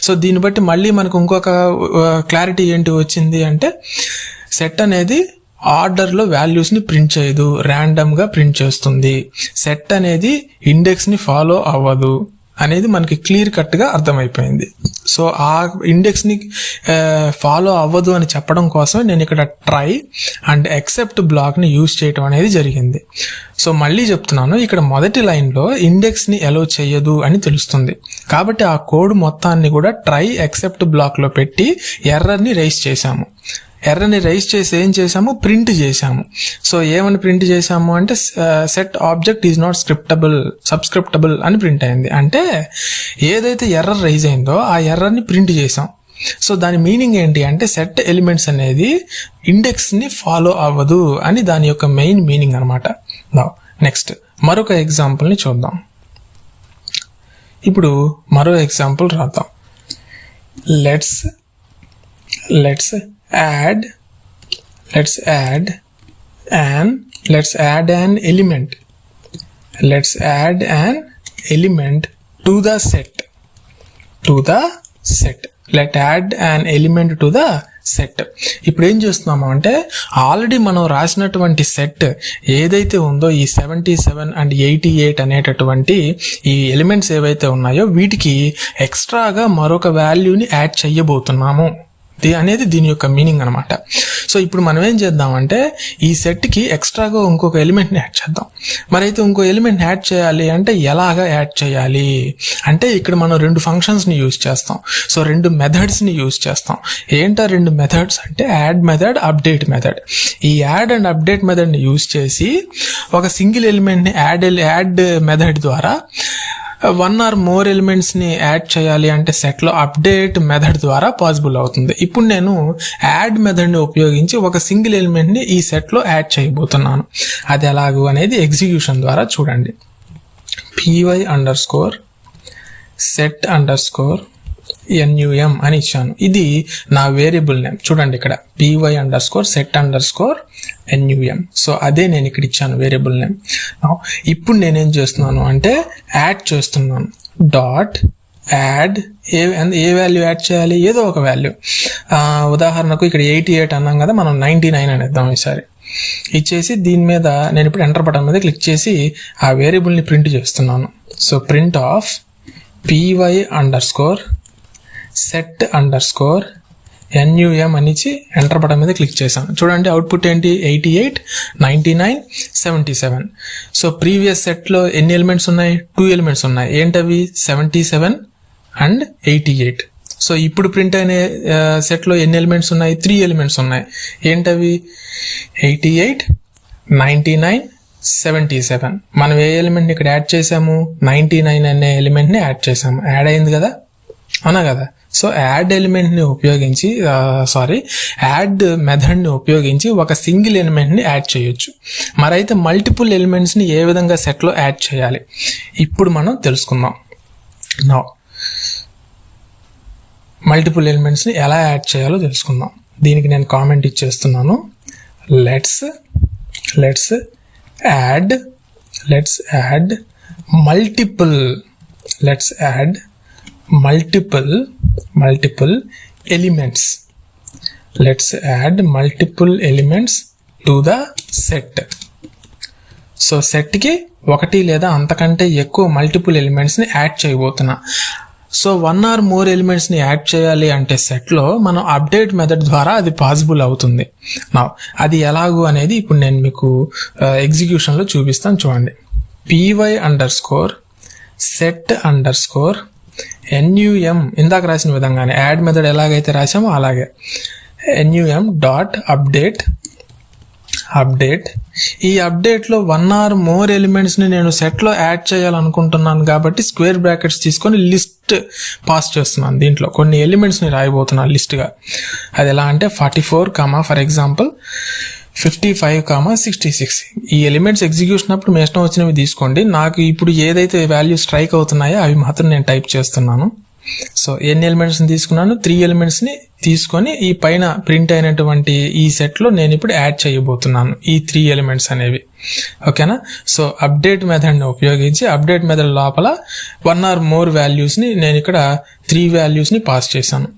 సో దీన్ని బట్టి మళ్ళీ మనకు ఇంకొక క్లారిటీ ఏంటి వచ్చింది అంటే సెట్ అనేది ఆర్డర్లో వాల్యూస్ని ప్రింట్ చేయదు, ర్యాండమ్గా ప్రింట్ చేస్తుంది. సెట్ అనేది ఇండెక్స్ని ఫాలో అవ్వదు అనేది మనకి క్లియర్ కట్గా అర్థమైపోయింది. సో ఆ ఇండెక్స్ని ఫాలో అవ్వదు అని చెప్పడం కోసం నేను ఇక్కడ ట్రై అండ్ ఎక్సెప్ట్ బ్లాక్ని యూజ్ చేయడం అనేది జరిగింది. సో మళ్ళీ చెప్తున్నాను, ఇక్కడ మొదటి లైన్లో ఇండెక్స్ని అలో చేయదు అని తెలుస్తుంది. కాబట్టి ఆ కోడ్ మొత్తాన్ని కూడా ట్రై ఎక్సెప్ట్ బ్లాక్లో పెట్టి ఎర్రర్ని రైజ్ చేశాము. ఎర్రర్ని రైజ్ చేసి ఏం చేసాము, ప్రింట్ చేసాము. సో ఏమని ప్రింట్ చేసాము అంటే సెట్ ఆబ్జెక్ట్ ఈజ్ నాట్ సబ్స్క్రిప్టబుల్ అని ప్రింట్ అయింది. అంటే ఏదైతే ఎర్రర్ రైజ్ అయిందో ఆ ఎర్రర్ని ప్రింట్ చేసాం. సో దాని మీనింగ్ ఏంటి అంటే సెట్ ఎలిమెంట్స్ అనేది ఇండెక్స్ని ఫాలో అవ్వదు అని దాని యొక్క మెయిన్ మీనింగ్ అనమాట. నెక్స్ట్ మరొక ఎగ్జాంపుల్ని చూద్దాం. ఇప్పుడు మరో ఎగ్జాంపుల్ రాద్దాం. Let's add an element. Let's add an element to the set. Let add an element to the set. ఇప్పుడు ఏం చేస్తున్నాము అంటే ఆల్రెడీ మనం రాసినటువంటి సెట్ ఏదైతే ఉందో ఈ 77 and 88 అనేటటువంటి ఈ ఎలిమెంట్స్ ఏవైతే ఉన్నాయో వీటికి ఎక్స్ట్రాగా మరొక వాల్యూని యాడ్ చేయబోతున్నాము అనేది దీని యొక్క మీనింగ్ అనమాట. సో ఇప్పుడు మనం ఏం చేద్దామంటే ఈ సెట్కి ఎక్స్ట్రాగా ఇంకొక ఎలిమెంట్ని యాడ్ చేద్దాం. మరైతే ఇంకో ఎలిమెంట్ని యాడ్ చేయాలి అంటే ఎలాగా యాడ్ చేయాలి అంటే ఇక్కడ మనం 2 ఫంక్షన్స్ని యూజ్ చేస్తాం. సో 2 మెథడ్స్ని యూజ్ చేస్తాం. ఏంటో 2 మెథడ్స్ అంటే యాడ్ మెథడ్, అప్డేట్ మెథడ్. ఈ యాడ్ అండ్ అప్డేట్ మెథడ్ని యూజ్ చేసి ఒక సింగిల్ ఎలిమెంట్ని యాడ్ మెథడ్ ద్వారా 1 or more ఎలిమెంట్స్ని యాడ్ చేయాలి అంటే సెట్లో అప్డేట్ మెథడ్ ద్వారా పాసిబుల్ అవుతుంది. ఇప్పుడు నేను యాడ్ మెథడ్ని ఉపయోగించి ఒక సింగిల్ ఎలిమెంట్ని ఈ సెట్లో యాడ్ చేయబోతున్నాను. అది ఎలాగూ అనేది ఎగ్జిక్యూషన్ ద్వారా చూడండి. py_set_num అని ఇచ్చాను. ఇది నా వేరియబుల్ నేమ్. చూడండి ఇక్కడ py_set_num. సో అదే నేను ఇక్కడ ఇచ్చాను వేరియబుల్ నేమ్. ఇప్పుడు నేనేం చేస్తున్నాను అంటే యాడ్ చేస్తున్నాను. డాట్ యాడ్ ఏ వాల్యూ యాడ్ చేయాలి, ఏదో ఒక వాల్యూ. ఉదాహరణకు ఇక్కడ 88 అన్నాం కదా, మనం 99 అనేద్దాం ఈసారి. ఇచ్చేసి దీని మీద నేను ఇప్పుడు ఎంటర్ బటన్ మీద క్లిక్ చేసి ఆ వేరియబుల్ని ప్రింట్ చేస్తున్నాను. సో ప్రింట్ ఆఫ్ py_set_num అనిచ్చి ఎంటర్ బటన్ మీద క్లిక్ చేశాను. చూడండి అవుట్పుట్ ఏంటి, 88, 99, 77. సో ప్రీవియస్ సెట్లో ఎన్ని ఎలిమెంట్స్ ఉన్నాయి, 2 ఎలిమెంట్స్ ఉన్నాయి. ఏంటవి 77 and 88. సో ఇప్పుడు ప్రింట్ అయిన సెట్లో ఎన్ని ఎలిమెంట్స్ ఉన్నాయి, 3 ఎలిమెంట్స్ ఉన్నాయి. ఏంటవి 88, 99, 77. మనం ఏ ఎలిమెంట్ని ఇక్కడ యాడ్ చేసాము, 99 అనే ఎలిమెంట్ని యాడ్ చేసాము. యాడ్ అయింది కదా, అవునా కదా. సో యాడ్ ఎలిమెంట్ని ఉపయోగించి యాడ్ మెథడ్ని ఉపయోగించి ఒక సింగిల్ ఎలిమెంట్ని యాడ్ చేయొచ్చు. మరైతే మల్టిపుల్ ఎలిమెంట్స్ని ఏ విధంగా సెట్లో యాడ్ చేయాలి ఇప్పుడు మనం తెలుసుకుందాం. మల్టిపుల్ ఎలిమెంట్స్ని ఎలా యాడ్ చేయాలో తెలుసుకుందాం. దీనికి నేను కామెంట్ ఇచ్చేస్తున్నాను. Let's add multiple elements. Let's add multiple elements to the set. So సెట్కి ఒకటి లేదా అంతకంటే ఎక్కువ మల్టిపుల్ ఎలిమెంట్స్ని యాడ్ చేయబోతున్నా. సో 1 or more ఎలిమెంట్స్ని యాడ్ చేయాలి అంటే సెట్లో మనం అప్డేట్ మెథడ్ ద్వారా అది పాసిబుల్ అవుతుంది. అది ఎలాగూ అనేది ఇప్పుడు నేను మీకు ఎగ్జిక్యూషన్లో చూపిస్తాను. చూడండి. py_set_num ఇందాక రాసిన విధంగానే యాడ్ మెథడ్ ఎలాగైతే రాసామో అలాగే num డాట్ అప్డేట్. ఈ అప్డేట్లో 1 or more ఎలిమెంట్స్ని నేను సెట్లో యాడ్ చేయాలనుకుంటున్నాను కాబట్టి స్క్వేర్ బ్రాకెట్స్ తీసుకొని లిస్ట్ పాస్ చేస్తున్నాను. దీంట్లో కొన్ని ఎలిమెంట్స్ని రాయబోతున్నాను లిస్ట్గా. అది ఎలా అంటే 44, ఫర్ ఎగ్జాంపుల్ 55, 66. ఈ ఎలిమెంట్స్ ఎగ్జిక్యూషన్ అప్పుడు మీ ఇష్టం వచ్చినవి తీసుకోండి. నాకు ఇప్పుడు ఏదైతే వాల్యూ స్ట్రైక్ అవుతున్నాయో అవి మాత్రం నేను టైప్ చేస్తున్నాను. సో ఎన్ని ఎలిమెంట్స్ని తీసుకున్నాను? 3 ఎలిమెంట్స్ని తీసుకొని ఈ పైన ప్రింట్ అయినటువంటి ఈ సెట్లో నేను ఇప్పుడు యాడ్ చేయబోతున్నాను ఈ 3 ఎలిమెంట్స్ అనేవి. ఓకేనా? సో అప్డేట్ మెథడ్ని ఉపయోగించి అప్డేట్ మెథడ్ లోపల 1 or more వాల్యూస్ని నేను ఇక్కడ 3 వాల్యూస్ని పాస్ చేశాను.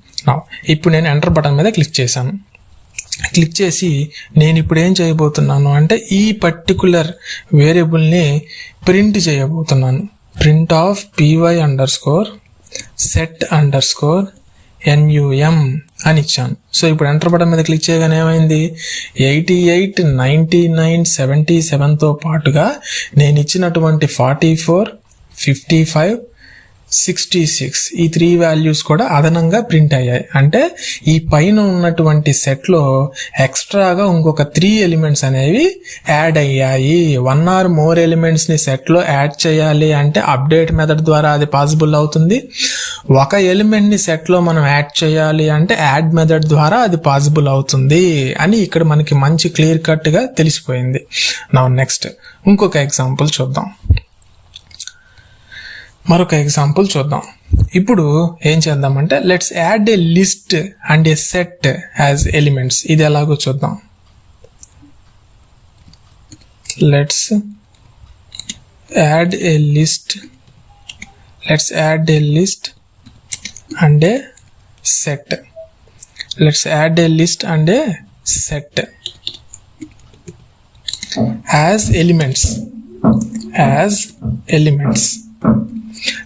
ఇప్పుడు నేను ఎంటర్ బటన్ మీద క్లిక్ చేశాను. క్లిక్ చేసి నేను ఇప్పుడు ఏం చేయబోతున్నాను అంటే ఈ పర్టికులర్ వేరియబుల్ని ప్రింట్ చేయబోతున్నాను. ప్రింట్ ఆఫ్ py_set_num అని ఇచ్చాను. సో ఇప్పుడు ఎంటర్ బటన్ మీద క్లిక్ చేయగానే ఏమైంది? 88, 99, 77తో పాటుగా నేను ఇచ్చినటువంటి 44, 55, 66 ఈ 3 వాల్యూస్ కూడా అదనంగా ప్రింట్ అయ్యాయి. అంటే ఈ పైన ఉన్నటువంటి సెట్లో ఎక్స్ట్రాగా ఇంకొక 3 ఎలిమెంట్స్ అనేవి యాడ్ అయ్యాయి. 1 or more ఎలిమెంట్స్ని సెట్లో యాడ్ చేయాలి అంటే అప్డేట్ మెథడ్ ద్వారా అది పాసిబుల్ అవుతుంది. ఒక ఎలిమెంట్ని సెట్లో మనం యాడ్ చేయాలి అంటే యాడ్ మెథడ్ ద్వారా అది పాసిబుల్ అవుతుంది అని ఇక్కడ మనకి మంచి క్లియర్ కట్గా తెలిసిపోయింది. నెక్స్ట్ ఇంకొక ఎగ్జాంపుల్ చూద్దాం. ఇప్పుడు ఏం చేద్దామంటే let's add A list and A set as elements. ఇది ఎలాగో చూద్దాం. Let's add A list and A set. As elements.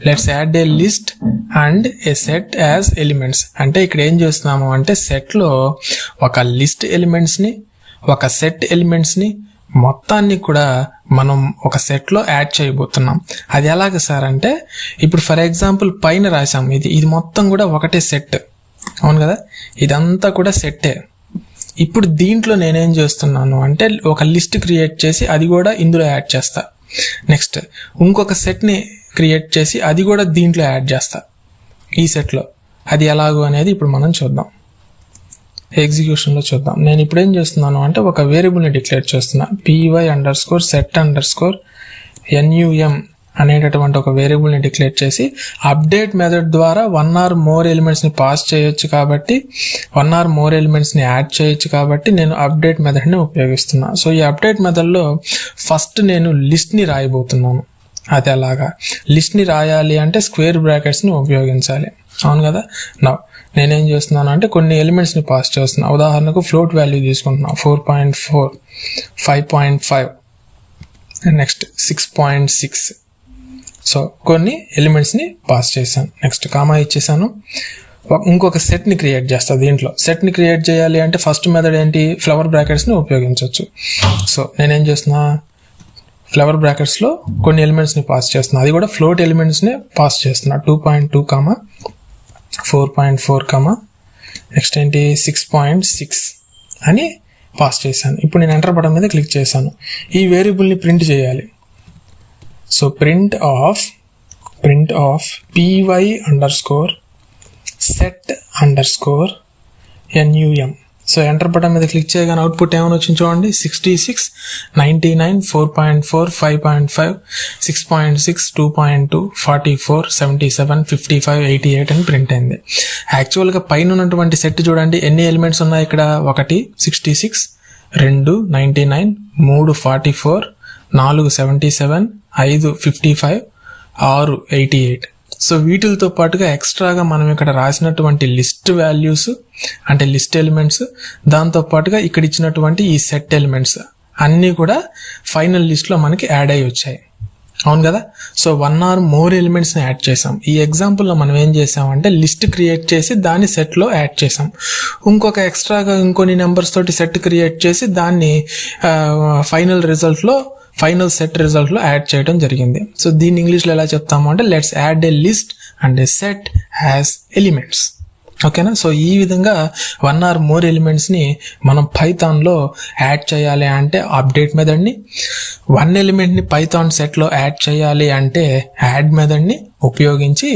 Let's add A list and A set as elements. అంటే ఇక్కడ ఏం చేస్తున్నాము అంటే సెట్లో ఒక లిస్ట్ ఎలిమెంట్స్ని ఒక సెట్ ఎలిమెంట్స్ని మొత్తాన్ని కూడా మనం ఒక సెట్లో యాడ్ చేయబోతున్నాం. అది ఎలాగ సార్ అంటే ఇప్పుడు ఫర్ ఎగ్జాంపుల్ పైన రాసాం ఇది మొత్తం కూడా ఒకటే సెట్. అవును కదా? ఇదంతా కూడా సెట్టే. ఇప్పుడు దీంట్లో నేనేం చేస్తున్నాను అంటే ఒక లిస్ట్ క్రియేట్ చేసి అది కూడా ఇందులో యాడ్ చేస్తా. నెక్స్ట్ ఇంకొక సెట్ని క్రియేట్ చేసి అది కూడా దీంట్లో యాడ్ చేస్తా ఈ సెట్లో. అది ఎలాగో అనేది ఇప్పుడు మనం చూద్దాం. ఎగ్జిక్యూషన్లో చూద్దాం. నేను ఇప్పుడు ఏం చేస్తున్నాను అంటే ఒక వేరియబుల్ని డిక్లేర్ చేస్తున్నా. py_set_num అనేటటువంటి ఒక వేరియబుల్ని డిక్లేర్ చేసి అప్డేట్ మెథడ్ ద్వారా 1 or more ఎలిమెంట్స్ని పాస్ చేయొచ్చు కాబట్టి 1 or more ఎలిమెంట్స్ని యాడ్ చేయొచ్చు కాబట్టి నేను అప్డేట్ మెథడ్ని ఉపయోగిస్తున్నా. సో ఈ అప్డేట్ మెథడ్లో ఫస్ట్ నేను లిస్ట్ని రాయబోతున్నాను. అది అలాగా లిస్ట్ని రాయాలి అంటే స్క్వేర్ బ్రాకెట్స్ని ఉపయోగించాలి. అవును కదా? నేనేం చేస్తున్నాను అంటే కొన్ని ఎలిమెంట్స్ని పాస్ చేస్తున్నా. ఉదాహరణకు ఫ్లోట్ వాల్యూ తీసుకుంటున్నా. 4.4, 5.5, నెక్స్ట్ 6.6. సో కొన్ని ఎలిమెంట్స్ని పాస్ చేశాను. నెక్స్ట్ కామా ఇచ్చేసాను. ఇంకొక సెట్ని క్రియేట్ చేస్తా. దీంట్లో సెట్ని క్రియేట్ చేయాలి అంటే ఫస్ట్ మెథడ్ ఏంటి? ఫ్లవర్ బ్రాకెట్స్ని ఉపయోగించవచ్చు. సో నేనేం చేస్తున్నా ఫ్లవర్ బ్రాకెట్స్లో కొన్ని ఎలిమెంట్స్ని పాస్ చేస్తున్నా. అది కూడా ఫ్లోట్ ఎలిమెంట్స్ని పాస్ చేస్తున్నా. 2.2, 4.4, నెక్స్ట్ ఏంటి 6.6 అని పాస్ చేశాను. ఇప్పుడు నేను ఎంటర్ బటన్ మీద క్లిక్ చేశాను. ఈ వేరియబుల్ని ప్రింట్ చేయాలి. So print of py_set_num so enter button మీద క్లిక్ చేయగానే అవుట్పుట్ ఏమైనా వచ్చింది చూడండి. 66, 99, 4.4, 5.5, 6.6, 2.2, 44, 77, 55, 88 అని ప్రింట్ అయింది. యాక్చువల్గా పైన ఉన్నటువంటి సెట్ చూడండి ఎన్ని ఎలిమెంట్స్ ఉన్నాయి ఇక్కడ. 1 66, 2 99, 3 44, 4 77, 5 55, 6 88. సో వీటితో పాటుగా ఎక్స్ట్రాగా మనం ఇక్కడ రాసినటువంటి లిస్ట్ వాల్యూస్ అంటే లిస్ట్ ఎలిమెంట్స్, దాంతో పాటుగా ఇక్కడ ఇచ్చినటువంటి ఈ సెట్ ఎలిమెంట్స్ అన్నీ కూడా ఫైనల్ లిస్ట్లో మనకి యాడ్ అయ్యి వచ్చాయి. అవును కదా. సో 1 or more ఎలిమెంట్స్ని యాడ్ చేసాం. ఈ ఎగ్జాంపుల్లో మనం ఏం చేసామంటే లిస్ట్ క్రియేట్ చేసి దాన్ని సెట్లో యాడ్ చేసాం. ఇంకొక ఎక్స్ట్రాగా ఇంకొన్ని నెంబర్స్ తోటి సెట్ క్రియేట్ చేసి దాన్ని ఫైనల్ సెట్ రిజల్ట్లో యాడ్ చేయడం జరిగింది. సో దీన్ని ఇంగ్లీష్లో ఎలా చెప్తాము అంటే let's add A list and A set as elements. ఓకేనా. సో ఈ విధంగా 1 or more ఎలిమెంట్స్ని మనం పైథాన్లో యాడ్ చేయాలి అంటే అప్డేట్ మెథడ్ని, 1 ఎలిమెంట్ని పైథాన్ సెట్లో యాడ్ చేయాలి అంటే యాడ్ మెథడ్ని ఉపయోగించి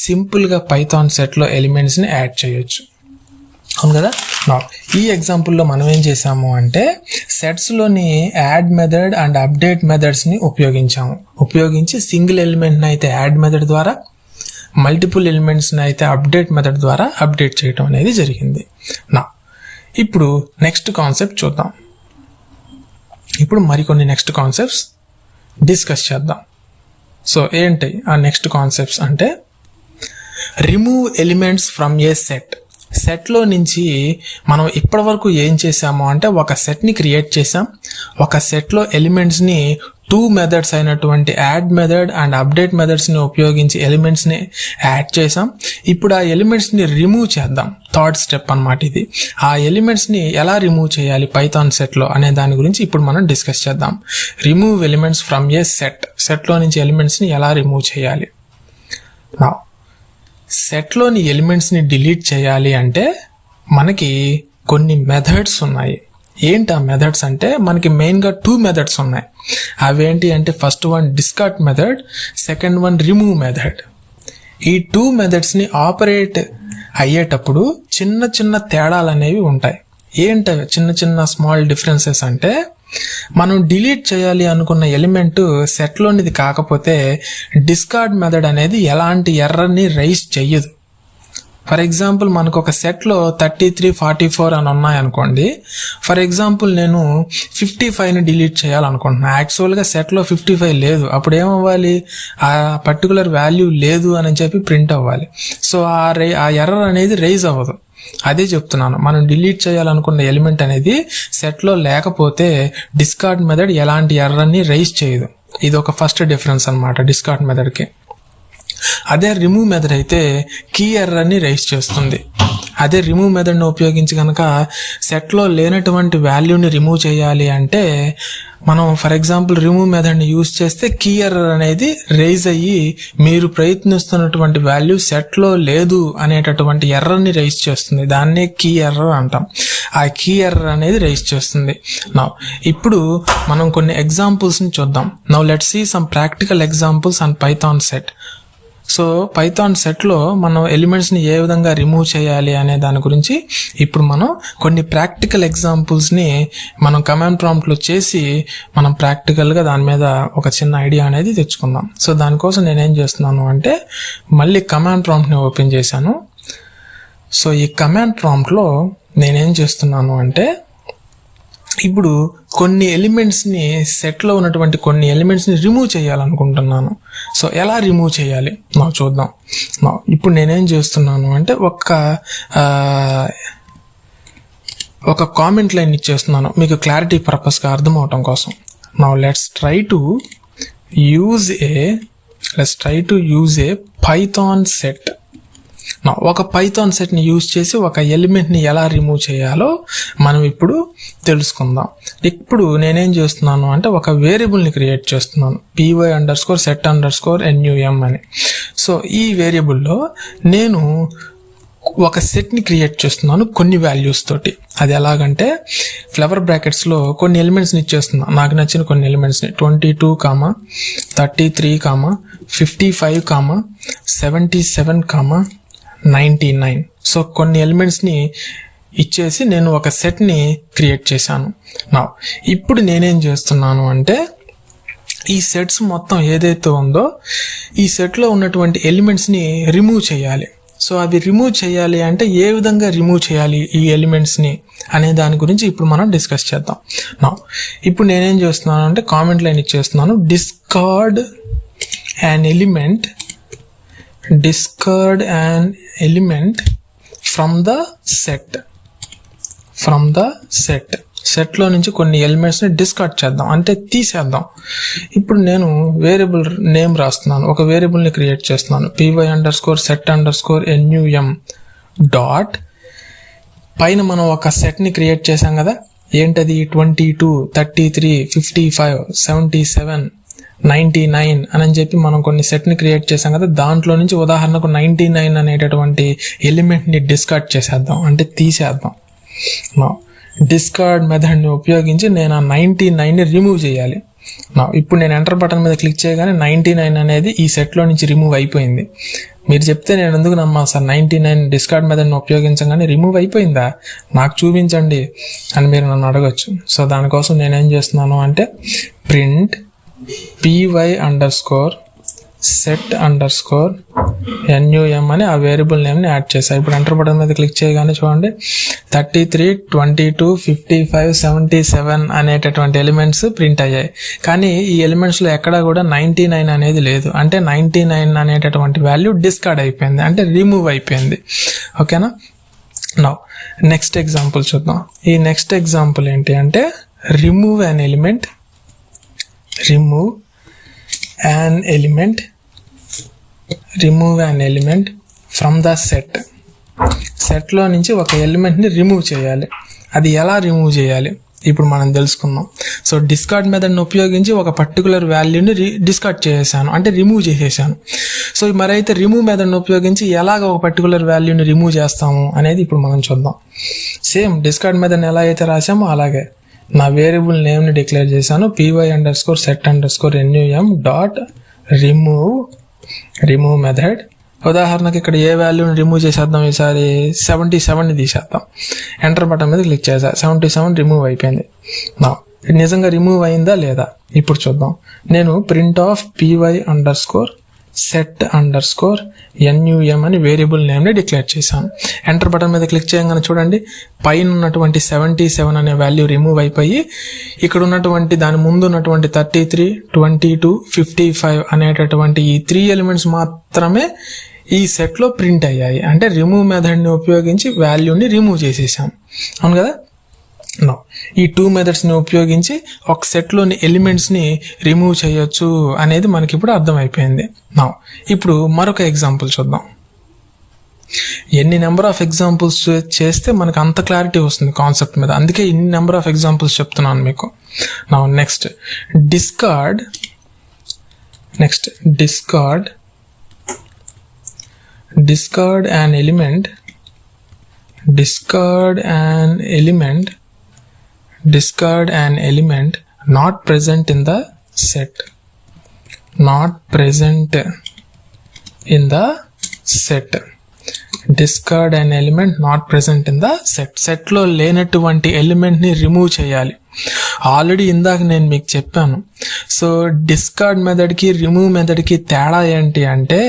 సింపుల్గా పైథాన్ సెట్లో ఎలిమెంట్స్ని యాడ్ చేయొచ్చు. అవును కదా. ఈ ఎగ్జాంపుల్లో మనం ఏం చేసాము అంటే సెట్స్లోని యాడ్ మెథడ్ అండ్ అప్డేట్ మెథడ్స్ని ఉపయోగించి సింగిల్ ఎలిమెంట్ని అయితే యాడ్ మెథడ్ ద్వారా, మల్టిపుల్ ఎలిమెంట్స్ని అయితే అప్డేట్ మెథడ్ ద్వారా అప్డేట్ చేయడం అనేది జరిగింది. ఇప్పుడు నెక్స్ట్ కాన్సెప్ట్ చూద్దాం. ఇప్పుడు మరికొన్ని నెక్స్ట్ కాన్సెప్ట్స్ డిస్కస్ చేద్దాం. సో ఏంటి ఆ నెక్స్ట్ కాన్సెప్ట్స్ అంటే రిమూవ్ ఎలిమెంట్స్ ఫ్రమ్ ఏ సెట్లో నుంచి మనం ఇప్పటి వరకు ఏం చేసాము అంటే ఒక సెట్ని క్రియేట్ చేసాం. ఒక సెట్లో ఎలిమెంట్స్ని 2 మెథడ్స్ అయినటువంటి యాడ్ మెథడ్ అండ్ అప్డేట్ మెథడ్స్ని ఉపయోగించి ఎలిమెంట్స్ని యాడ్ చేసాం. ఇప్పుడు ఆ ఎలిమెంట్స్ని రిమూవ్ చేద్దాం. థర్డ్ స్టెప్ అన్నమాట ఇది. ఆ ఎలిమెంట్స్ని ఎలా రిమూవ్ చేయాలి పైథాన్ సెట్లో అనే దాని గురించి ఇప్పుడు మనం డిస్కస్ చేద్దాం. రిమూవ్ ఎలిమెంట్స్ ఫ్రమ్ ఏ సెట్లో నుంచి ఎలిమెంట్స్ని ఎలా రిమూవ్ చేయాలి. సెట్లోని ఎలిమెంట్స్ని డిలీట్ చేయాలి అంటే మనకి కొన్ని మెథడ్స్ ఉన్నాయి. ఏంటి ఆ మెథడ్స్ అంటే మనకి మెయిన్గా 2 మెథడ్స్ ఉన్నాయి. అవేంటి అంటే first one discard method, second one remove method. ఈ 2 మెథడ్స్ని ఆపరేట్ అయ్యేటప్పుడు చిన్న చిన్న తేడాలు అనేవి ఉంటాయి. ఏంటవి చిన్న చిన్న స్మాల్ డిఫరెన్సెస్ అంటే మనం డిలీట్ చేయాలి అనుకున్న ఎలిమెంట్ సెట్లోనిది కాకపోతే డిస్కార్డ్ మెథడ్ అనేది ఎలాంటి ఎర్రర్ని రైజ్ చెయ్యదు. ఫర్ ఎగ్జాంపుల్ మనకు ఒక సెట్లో 33, 44 అని ఉన్నాయనుకోండి. ఫర్ ఎగ్జాంపుల్ నేను 55ని డిలీట్ చేయాలనుకుంటున్నాను. యాక్చువల్గా సెట్లో 55 లేదు. అప్పుడు ఏమవ్వాలి, ఆ పర్టికులర్ వాల్యూ లేదు అని చెప్పి ప్రింట్ అవ్వాలి. సో ఆ ఎర్రర్ అనేది రైజ్ అవ్వదు. అదే చెప్తున్నాను, మనం డిలీట్ చేయాలనుకున్న ఎలిమెంట్ అనేది సెట్లో లేకపోతే డిస్కార్డ్ మెథడ్ ఎలాంటి ఎర్రర్ని రైజ్ చేయదు. ఇది ఒక ఫస్ట్ డిఫరెన్స్ అన్నమాట డిస్కార్డ్ మెథడ్కి. అదే రిమూవ్ మెథడ్ అయితే కీ ఎర్రర్ని రైజ్ చేస్తుంది. అదే రిమూవ్ మెథడ్ని ఉపయోగించి కనుక సెట్లో లేనటువంటి వాల్యూని రిమూవ్ చేయాలి అంటే మనం ఫర్ ఎగ్జాంపుల్ రిమూవ్ మెథడ్ని యూజ్ చేస్తే కీ ఎర్రర్ అనేది రైజ్ అయ్యి మీరు ప్రయత్నిస్తున్నటువంటి వాల్యూ సెట్లో లేదు అనేటటువంటి ఎర్రర్ని రైజ్ చేస్తుంది. దాన్నే కీ ఎర్రర్ అంటాం. ఆ కీ ఎర్రర్ అనేది రైజ్ చేస్తుంది. ఇప్పుడు మనం కొన్ని ఎగ్జాంపుల్స్ని చూద్దాం. Let's see some practical examples on Python set. So Python సెట్లో మనం ఎలిమెంట్స్ని ఏ విధంగా రిమూవ్ చేయాలి అనే దాని గురించి ఇప్పుడు మనం కొన్ని ప్రాక్టికల్ ఎగ్జాంపుల్స్ని మనం కమాండ్ ప్రాంప్ట్లో చేసి మనం ప్రాక్టికల్గా దాని మీద ఒక చిన్న ఐడియా అనేది తెచ్చుకుందాం. సో దానికోసం నేనేం చేస్తున్నాను అంటే మళ్ళీ కమాండ్ ప్రాంప్ట్ని ఓపెన్ చేశాను. సో ఈ కమాండ్ ప్రాంప్ట్లో నేనేం చేస్తున్నాను అంటే ఇప్పుడు కొన్ని ఎలిమెంట్స్ని సెట్లో ఉన్నటువంటి కొన్ని ఎలిమెంట్స్ని రిమూవ్ చేయాలనుకుంటున్నాను. సో ఎలా రిమూవ్ చేయాలి చూద్దాం. ఇప్పుడు నేనేం చేస్తున్నాను అంటే ఒక కామెంట్ లైన్ ఇచ్చేస్తున్నాను మీకు క్లారిటీ పర్పస్గా అర్థం అవటం కోసం. Let's try to use a Python set. ఒక పైథాన్ సెట్ని యూజ్ చేసి ఒక ఎలిమెంట్ని ఎలా రిమూవ్ చేయాలో మనం ఇప్పుడు తెలుసుకుందాం. ఇప్పుడు నేనేం చేస్తున్నాను అంటే ఒక వేరియబుల్ని క్రియేట్ చేస్తున్నాను, py_set_num అని. సో ఈ వేరియబుల్లో నేను ఒక సెట్ని క్రియేట్ చేస్తున్నాను కొన్ని వాల్యూస్ తోటి. అది ఎలాగంటే ఫ్లవర్ బ్రాకెట్స్లో కొన్ని ఎలిమెంట్స్ని ఇచ్చేస్తున్నాను, నాకు నచ్చిన కొన్ని ఎలిమెంట్స్ని 22, 33, 55, 77, 99. సో కొన్ని ఎలిమెంట్స్ని ఇచ్చేసి నేను ఒక సెట్ని క్రియేట్ చేశాను. నా ఇప్పుడు నేనేం చేస్తున్నాను అంటే ఈ సెట్స్ మొత్తం ఏదైతే ఉందో ఈ సెట్లో ఉన్నటువంటి ఎలిమెంట్స్ని రిమూవ్ చేయాలి. సో అవి రిమూవ్ చేయాలి అంటే ఏ విధంగా రిమూవ్ చేయాలి ఈ ఎలిమెంట్స్ని అనే దాని గురించి ఇప్పుడు మనం డిస్కస్ చేద్దాం. నా ఇప్పుడు నేనేం చేస్తున్నాను అంటే కామెంట్ లైన్ ఇచ్చేస్తున్నాను, discard an element from the set. సెట్లో నుంచి కొన్ని ఎలిమెంట్స్ని డిస్కార్డ్ చేద్దాం, అంటే తీసేద్దాం. ఇప్పుడు వేరియబుల్ నేమ్ రాస్తున్నాను, ఒక వేరియబుల్ని క్రియేట్ చేస్తున్నాను, py_set_num డాట్ పైన మనం ఒక సెట్ని క్రియేట్ చేసాం కదా, ఏంటది 22, 33, 55, 77, 99 అని చెప్పి మనం కొన్ని సెట్ని క్రియేట్ చేసాం కదా. దాంట్లో నుంచి ఉదాహరణకు 99 అనేటటువంటి ఎలిమెంట్ని డిస్కార్డ్ చేసేద్దాం, అంటే తీసేద్దాం. డిస్కార్డ్ మెథడ్ని ఉపయోగించి నేను ఆ 99ని రిమూవ్ చేయాలి. ఇప్పుడు నేను ఎంటర్ బటన్ మీద క్లిక్ చేయగానే 99 అనేది ఈ సెట్లో నుంచి రిమూవ్ అయిపోయింది. మీరు చెప్తే నేను ఎందుకు నమ్మాలి సార్, 99 డిస్కార్డ్ మెథడ్ని ఉపయోగించగానే రిమూవ్ అయిపోయిందా, నాకు చూపించండి అని మీరు నన్ను అడగచ్చు. సో దానికోసం నేనేం చేస్తున్నాను అంటే ప్రింట్ py_set_num అని ఆ వేరియబుల్ నేమ్ని యాడ్ చేశాను. ఇప్పుడు ఎంటర్ బటన్ మీద క్లిక్ చేయగానే చూడండి 33, 22, 55, 77 అనేటటువంటి ఎలిమెంట్స్ ప్రింట్ అయ్యాయి. కానీ ఈ ఎలిమెంట్స్లో ఎక్కడా కూడా 99 అనేది లేదు, అంటే 99 అనేటటువంటి వాల్యూ డిస్కార్డ్ అయిపోయింది, అంటే రిమూవ్ అయిపోయింది. ఓకేనా. నౌ నెక్స్ట్ ఎగ్జాంపుల్ చూద్దాం. ఈ నెక్స్ట్ ఎగ్జాంపుల్ ఏంటి అంటే remove an element from the సెట్లో నుంచి ఒక ఎలిమెంట్ని రిమూవ్ చేయాలి. అది ఎలా రిమూవ్ చేయాలి ఇప్పుడు మనం తెలుసుకుందాం. సో డిస్కార్డ్ మెథడ్ని ఉపయోగించి ఒక పర్టికులర్ వాల్యూని డిస్కార్డ్ చేసేసాను, అంటే రిమూవ్ చేసేసాను. సో మరైతే రిమూవ్ మెథడ్ని ఉపయోగించి ఎలాగ ఒక పర్టికులర్ వాల్యూని రిమూవ్ చేస్తాము అనేది ఇప్పుడు మనం చూద్దాం. సేమ్ డిస్కార్డ్ మెథడ్ని ఎలా అయితే రాసామో అలాగే నా వేరియబుల్ నేమ్ని డిక్లేర్ చేశాను, py_set_num డాట్ రిమూవ్ మెథడ్. ఉదాహరణకి ఇక్కడ ఏ వాల్యూని రిమూవ్ చేసేద్దాం, ఈసారి 77ని తీసేద్దాం. ఎంటర్ బటన్ మీద క్లిక్ చేసా, 77 రిమూవ్ అయిపోయింది. ఇది నిజంగా రిమూవ్ అయిందా లేదా ఇప్పుడు చూద్దాం. నేను ప్రింట్ ఆఫ్ py_set_num అని వేరియబుల్ నేమ్ని డిక్లేర్ చేశాను. ఎంటర్ బటన్ మీద క్లిక్ చేయగానే చూడండి పైన ఉన్నటువంటి 77 అనే వాల్యూ రిమూవ్ అయిపోయి ఇక్కడ ఉన్నటువంటి దాని ముందు ఉన్నటువంటి 33, 22, 55 అనేటటువంటి ఈ 3 ఎలిమెంట్స్ మాత్రమే ఈ సెట్లో ప్రింట్ అయ్యాయి, అంటే రిమూవ్ మెథడ్ని ఉపయోగించి వాల్యూని రిమూవ్ చేసేసాం. అవును కదా. నో ఈ 2 మెథడ్స్ని ఉపయోగించి ఒక సెట్లోని ఎలిమెంట్స్ని రిమూవ్ చేయొచ్చు అనేది మనకి ఇప్పుడు అర్థమైపోయింది. నో ఇప్పుడు మరొక ఎగ్జాంపుల్ చూద్దాం. ఎన్ని నెంబర్ ఆఫ్ ఎగ్జాంపుల్స్ చేస్తే మనకు అంత క్లారిటీ వస్తుంది కాన్సెప్ట్ మీద, అందుకే ఇన్ని నెంబర్ ఆఫ్ ఎగ్జాంపుల్స్ చెప్తున్నాను మీకు. No next discard an element not present in the set. Discard an element not present in the set. సెట్లో లేనటువంటి ఎలిమెంట్ని రిమూవ్ చేయాలి. ఆల్రెడీ ఇందాక నేను మీకు చెప్పాను. సో డిస్కార్డ్ మెథడ్కి రిమూవ్ మెథడ్కి తేడా ఏంటి అంటే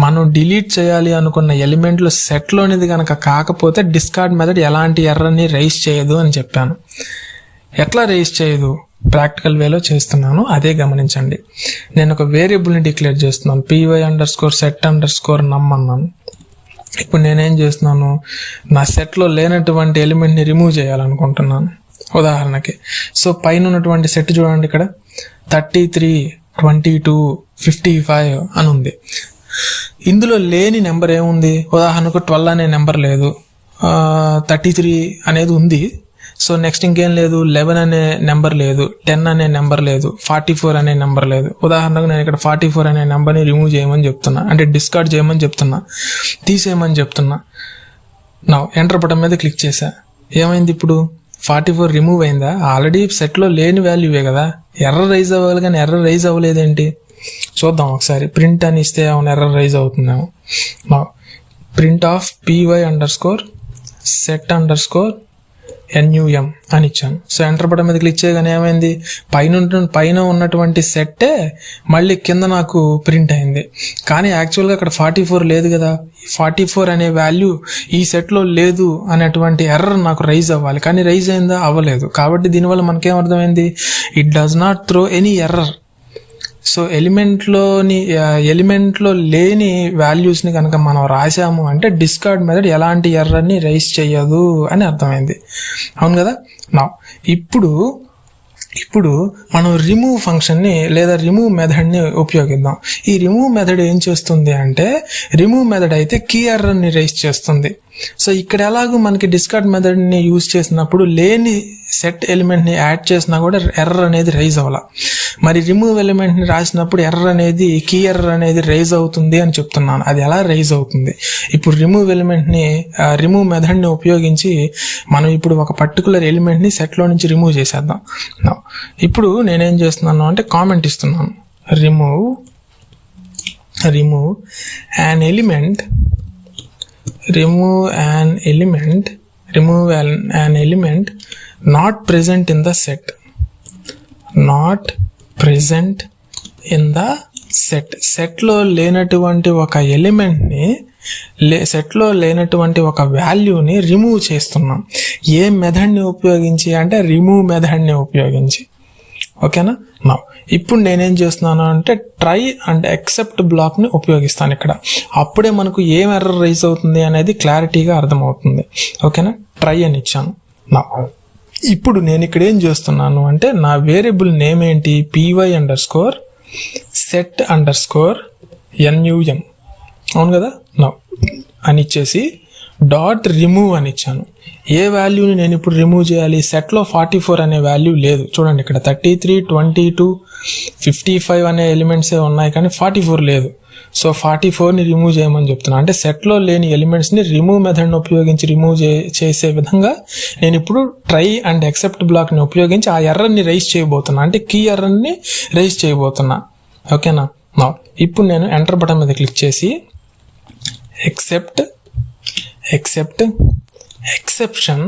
మనం డిలీట్ చేయాలి అనుకున్న ఎలిమెంట్లు సెట్లోనిది కనుక కాకపోతే డిస్కార్డ్ మెథడ్ ఎలాంటి ఎర్రర్ని రైజ్ చేయదు అని చెప్పాను. ఎట్లా రైజ్ చేయదు, ప్రాక్టికల్ వేలో చేస్తున్నాను, అదే గమనించండి. నేను ఒక వేరియబుల్ని డిక్లేర్ చేస్తున్నాను, py_set_num అన్నాను. ఇప్పుడు నేనేం చేస్తున్నాను, నా సెట్లో లేనటువంటి ఎలిమెంట్ని రిమూవ్ చేయాలనుకుంటున్నాను ఉదాహరణకి. సో పైన ఉన్నటువంటి సెట్ చూడండి, ఇక్కడ 33, 22, 55 అని ఉంది. ఇందులో లేని నెంబర్ ఏముంది, ఉదాహరణకు 12 అనే నెంబర్ లేదు, 33 అనేది ఉంది. సో నెక్స్ట్ ఇంకేం లేదు, 11 అనే నెంబర్ లేదు, 10 అనే నెంబర్ లేదు, 44 అనే నెంబర్ లేదు. ఉదాహరణకు నేను ఇక్కడ 44 అనే నెంబర్ని రిమూవ్ చేయమని చెప్తున్నా, అంటే డిస్కార్డ్ చేయమని చెప్తున్నా, తీసేయమని చెప్తున్నా. నా ఎంటర్ బటన్ మీద క్లిక్ చేశా, ఏమైంది ఇప్పుడు 44 రిమూవ్ అయిందా? ఆల్రెడీ సెట్లో లేని వాల్యూవే కదా, ఎర్రర్ రైజ్ అవ్వాలి కానీ ఎర్రర్ రైజ్ అవ్వలేదేంటి చూద్దాం ఒకసారి. ప్రింట్ అని ఇస్తే ఏమైనా ఎర్రర్ రైజ్ అవుతుందేమో. Print of py_set_num set under score NUM అని ఇచ్చాను. సో ఎంటర్ బటన్ మీద క్లిక్ చేయగానే ఏమైంది, పైన ఉన్నటువంటి సెట్టే మళ్ళీ కింద నాకు ప్రింట్ అయింది. కానీ యాక్చువల్గా అక్కడ 44 లేదు కదా, 44 అనే వాల్యూ ఈ సెట్లో లేదు అనేటువంటి ఎర్రర్ నాకు రైజ్ అవ్వాలి, కానీ రైజ్ అయిందా, అవ్వలేదు. కాబట్టి దీనివల్ల మనకేం అర్థమైంది, it does not throw any error. So ఎలిమెంట్లో లేని వాల్యూస్ని కనుక మనం రాసాము అంటే డిస్కార్డ్ మెథడ్ ఎలాంటి ఎర్రర్ని రైజ్ చేయదు అని అర్థమైంది. అవును కదా. నా ఇప్పుడు మనం రిమూవ్ ఫంక్షన్ని లేదా రిమూవ్ మెథడ్ని ఉపయోగిద్దాం. ఈ రిమూవ్ మెథడ్ ఏం చేస్తుంది అంటే, రిమూవ్ మెథడ్ అయితే కీ ఎర్రర్ని రైజ్ చేస్తుంది. సో ఇక్కడ ఎలాగో మనకి డిస్కార్డ్ మెథడ్ని యూజ్ చేసినప్పుడు లేని సెట్ ఎలిమెంట్ని యాడ్ చేసినా కూడా ఎర్రర్ అనేది రైజ్ అవ్వాల. మరి రిమూవ్ ఎలిమెంట్ని రాసినప్పుడు ఎర్రర్ అనేది, కీ ఎర్రర్ అనేది రైజ్ అవుతుంది అని చెప్తున్నాను. అది ఎలా రైజ్ అవుతుంది, ఇప్పుడు రిమూవ్ మెథడ్ని ఉపయోగించి మనం ఇప్పుడు ఒక పర్టికులర్ ఎలిమెంట్ని సెట్లో నుంచి రిమూవ్ చేసేద్దాం. ఇప్పుడు నేనేం చేస్తున్నాను అంటే కామెంట్ ఇస్తున్నాను, remove an element not present in the set. సెట్లో లేనటువంటి ఒక ఎలిమెంట్ని, సెట్లో లేనటువంటి ఒక వాల్యూని రిమూవ్ చేస్తున్నాం. ఏ మెథడ్ని ఉపయోగించి అంటే రిమూవ్ మెథడ్ని ఉపయోగించి. ఓకేనా. నా ఇప్పుడు నేనేం చేస్తున్నాను అంటే ట్రై అండ్ ఎక్సెప్ట్ బ్లాక్ని ఉపయోగిస్తాను ఇక్కడ. అప్పుడే మనకు ఏం ఎర్రర్ రైజ్ అవుతుంది అనేది క్లారిటీగా అర్థమవుతుంది. ఓకేనా. ట్రై అని ఇచ్చాను. నా ఇప్పుడు నేను ఇక్కడ ఏం చేస్తున్నాను అంటే, నా వేరియబుల్ నేమ్ ఏంటి, py_set_NUM. అవును కదా. నా అని ఇచ్చేసి డాట్ రిమూవ్ అని ఇచ్చాను. ఏ వాల్యూని నేను ఇప్పుడు రిమూవ్ చేయాలి, సెట్లో 44 అనే వాల్యూ లేదు. చూడండి ఇక్కడ 33, 22, 55 అనే ఎలిమెంట్సే ఉన్నాయి, కానీ 44 లేదు. సో 44ని రిమూవ్ చేయమని చెప్తున్నాను. అంటే సెట్లో లేని ఎలిమెంట్స్ని రిమూవ్ మెథడ్ని ఉపయోగించి రిమూవ్ చేసే విధంగా నేను ఇప్పుడు ట్రై అండ్ ఎక్సెప్ట్ బ్లాక్ని ఉపయోగించి ఆ ఎర్రర్ని రైజ్ చేయబోతున్నా, అంటే కీ ఎర్రర్ని రైజ్ చేయబోతున్నా. ఓకేనా. నా ఇప్పుడు నేను ఎంటర్ బటన్ మీద క్లిక్ చేసి ఎక్సెప్ట్ exception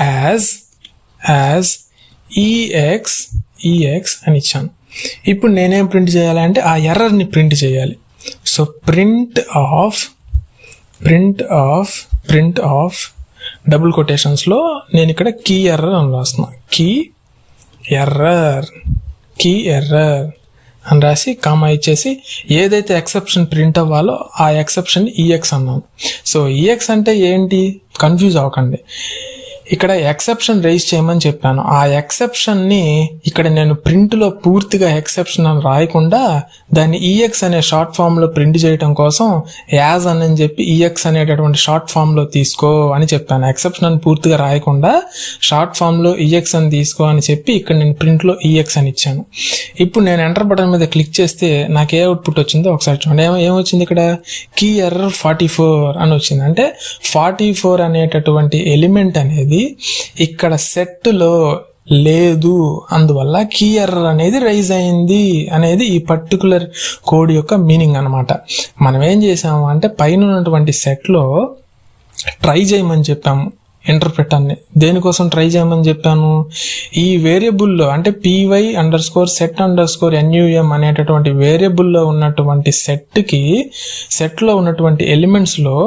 as ex అని ఇచ్చాను. ఇప్పుడు నేనేం ప్రింట్ చేయాలంటే ఆ ఎర్రర్ని ప్రింట్ చేయాలి. సో ప్రింట్ ఆఫ్ డబుల్ కొటేషన్స్లో నేను ఇక్కడ కీ ఎర్రర్ అని రాస్తున్నా. కీ ఎర్రర్ అని రాసి కామా ఇచ్చేసి ఏదైతే ఎక్సెప్షన్ ప్రింట్ అవ్వాలో ఆ ఎక్సెప్షన్ EX అన్నాను. సో EX అంటే ఏంటి, కన్ఫ్యూజ్ అవ్వకండి. ఇక్కడ ఎక్సెప్షన్ రైజ్ చేయమని చెప్పాను. ఆ ఎక్సెప్షన్ని ఇక్కడ నేను ప్రింట్లో పూర్తిగా ఎక్సెప్షన్ అని రాయకుండా దాన్ని EX అనే షార్ట్ ఫామ్లో ప్రింట్ చేయడం కోసం యాజ్ అని చెప్పి EX అనేటటువంటి షార్ట్ ఫామ్లో తీసుకో అని చెప్పాను. ఎక్సెప్షన్ అని పూర్తిగా రాయకుండా షార్ట్ ఫామ్లో EX అని తీసుకో అని చెప్పి ఇక్కడ నేను ప్రింట్లో EX అని ఇచ్చాను. ఇప్పుడు నేను ఎంటర్ బటన్ మీద క్లిక్ చేస్తే నాకు ఏ అవుట్పుట్ వచ్చిందో ఒకసారి చూడండి. ఏమొచ్చింది ఇక్కడ, కీ ఎర్రర్ 44 అని వచ్చింది. అంటే 44 అనేటటువంటి ఎలిమెంట్ అనేది ఇక్కడ సెట్లో లేదు, అందువల్ల కీ ఎర్రర్ అనేది రైజ్ అయింది అనేది ఈ పర్టికులర్ కోడ్ యొక్క మీనింగ్ అనమాట. మనం ఏం చేసాము అంటే పైన ఉన్నటువంటి సెట్లో ట్రై చేయమని చెప్పాము ఇంటర్ప్రెటర్ని. దేనికోసం ట్రై చేయమని చెప్పాను, ఈ వేరియబుల్లో అంటే py_set_NUM అనేటటువంటి వేరియబుల్లో ఉన్నటువంటి సెట్లో ఉన్నటువంటి ఎలిమెంట్స్లో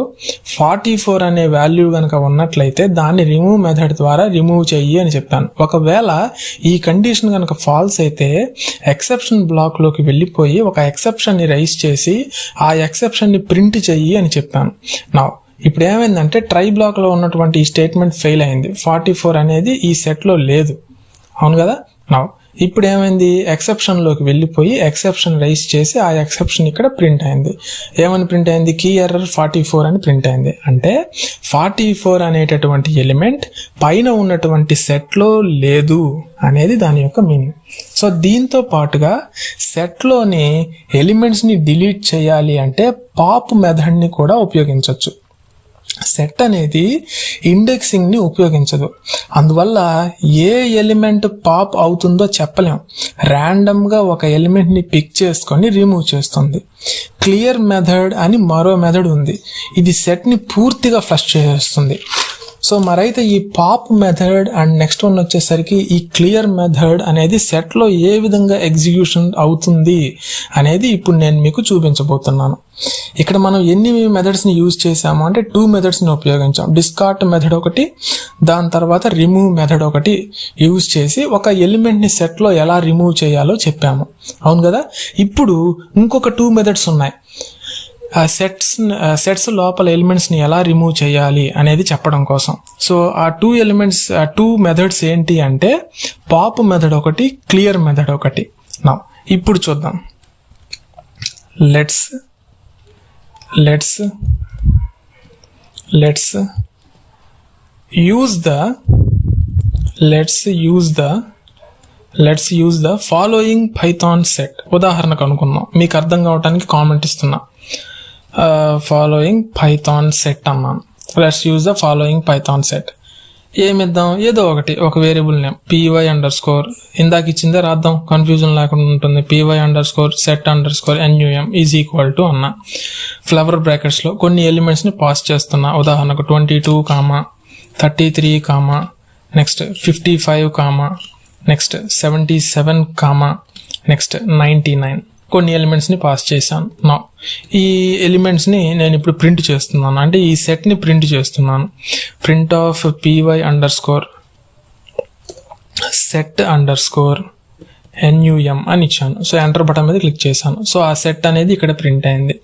44 అనే వాల్యూ కనుక ఉన్నట్లయితే దాన్ని రిమూవ్ మెథడ్ ద్వారా రిమూవ్ చెయ్యి అని చెప్పాను. ఒకవేళ ఈ కండిషన్ కనుక ఫాల్స్ అయితే ఎక్సెప్షన్ బ్లాక్లోకి వెళ్ళిపోయి ఒక ఎక్సెప్షన్ని రైజ్ చేసి ఆ ఎక్సెప్షన్ని ప్రింట్ చెయ్యి అని చెప్పాను. నా ఇప్పుడు ఏమైందంటే ట్రై బ్లాక్లో ఉన్నటువంటి ఈ స్టేట్మెంట్ ఫెయిల్ అయింది. 44 అనేది ఈ సెట్లో లేదు. అవును కదా. నా ఇప్పుడు ఏమైంది, ఎక్సెప్షన్లోకి వెళ్ళిపోయి ఎక్సెప్షన్ రైజ్ చేసి ఆ ఎక్సెప్షన్ ఇక్కడ ప్రింట్ అయింది. ఏమని ప్రింట్ అయింది, కీ ఎర్రర్ 44 అని ప్రింట్ అయింది. అంటే 44 అనేటటువంటి ఎలిమెంట్ పైన ఉన్నటువంటి సెట్లో లేదు అనేది దాని యొక్క మీనింగ్. సో దీంతో పాటుగా సెట్లోని ఎలిమెంట్స్ని డిలీట్ చేయాలి అంటే పాప్ మెథడ్ని కూడా ఉపయోగించవచ్చు. సెట్ అనేది ఇండెక్సింగ్ని ఉపయోగించదు. అందువల్ల ఏ ఎలిమెంట్ పాప్ అవుతుందో చెప్పలేం. ర్యాండమ్గా ఒక ఎలిమెంట్ని పిక్ చేసుకొని రిమూవ్ చేస్తుంది. క్లియర్ మెథడ్ అని మరో మెథడ్ ఉంది. ఇది సెట్ని పూర్తిగా ఫ్లష్ చేసేస్తుంది. సో మరైతే ఈ pop method and next one వచ్చేసరికి ఈ క్లియర్ మెథడ్ అనేది సెట్లో ఏ విధంగా ఎగ్జిక్యూషన్ అవుతుంది అనేది ఇప్పుడు నేను మీకు చూపించబోతున్నాను. ఇక్కడ మనం ఎన్ని మెథడ్స్ని యూజ్ చేసాము అంటే 2 మెథడ్స్ని ఉపయోగించాం. డిస్కార్ట్ మెథడ్ ఒకటి, దాని తర్వాత రిమూవ్ మెథడ్ ఒకటి యూజ్ చేసి ఒక ఎలిమెంట్ని సెట్లో ఎలా రిమూవ్ చేయాలో చెప్పాము. అవును కదా. ఇప్పుడు ఇంకొక 2 మెథడ్స్ ఉన్నాయి. సెట్స్ లోపల ఎలిమెంట్స్ని ఎలా రిమూవ్ చేయాలి అనేది చెప్పడం కోసం. సో ఆ 2 మెథడ్స్ ఏంటి అంటే పాప్ మెథడ్ ఒకటి, క్లియర్ మెథడ్ ఒకటి. నా ఇప్పుడు చూద్దాం. Let's use the following Python set. ఉదాహరణకు అనుకుందాం, మీకు అర్థం కావడానికి కామెంట్ ఇస్తున్నా. ఫాలోయింగ్ పైథాన్ సెట్ అన్నాను. Let's use the following Python set. ఏమిద్దాం, ఏదో ఒక వేరియబుల్ నేమ్ py_, ఇందాక ఇచ్చిందే రాద్దాం, కన్ఫ్యూజన్ లేకుండా ఉంటుంది. py_set_num ఈజ్ ఈక్వల్ టు అన్న ఫ్లవర్ బ్రాకెట్స్లో కొన్ని ఎలిమెంట్స్ని పాస్ చేస్తున్నా. ఉదాహరణకు 22, 33, నెక్స్ట్ 55, నెక్స్ట్ 77, నెక్స్ట్ 99 కొన్ని ఎలిమెంట్స్ని పాస్ చేశాను. నా ఈ ఎలిమెంట్స్ని నేను ఇప్పుడు ప్రింట్ చేస్తున్నాను, అంటే ఈ సెట్ని ప్రింట్ చేస్తున్నాను. ప్రింట్ ఆఫ్ py_set_num అని ఇచ్చాను. సో ఎంటర్ బటన్ మీద క్లిక్ చేశాను. సో ఆ సెట్ అనేది ఇక్కడ ప్రింట్ అయింది.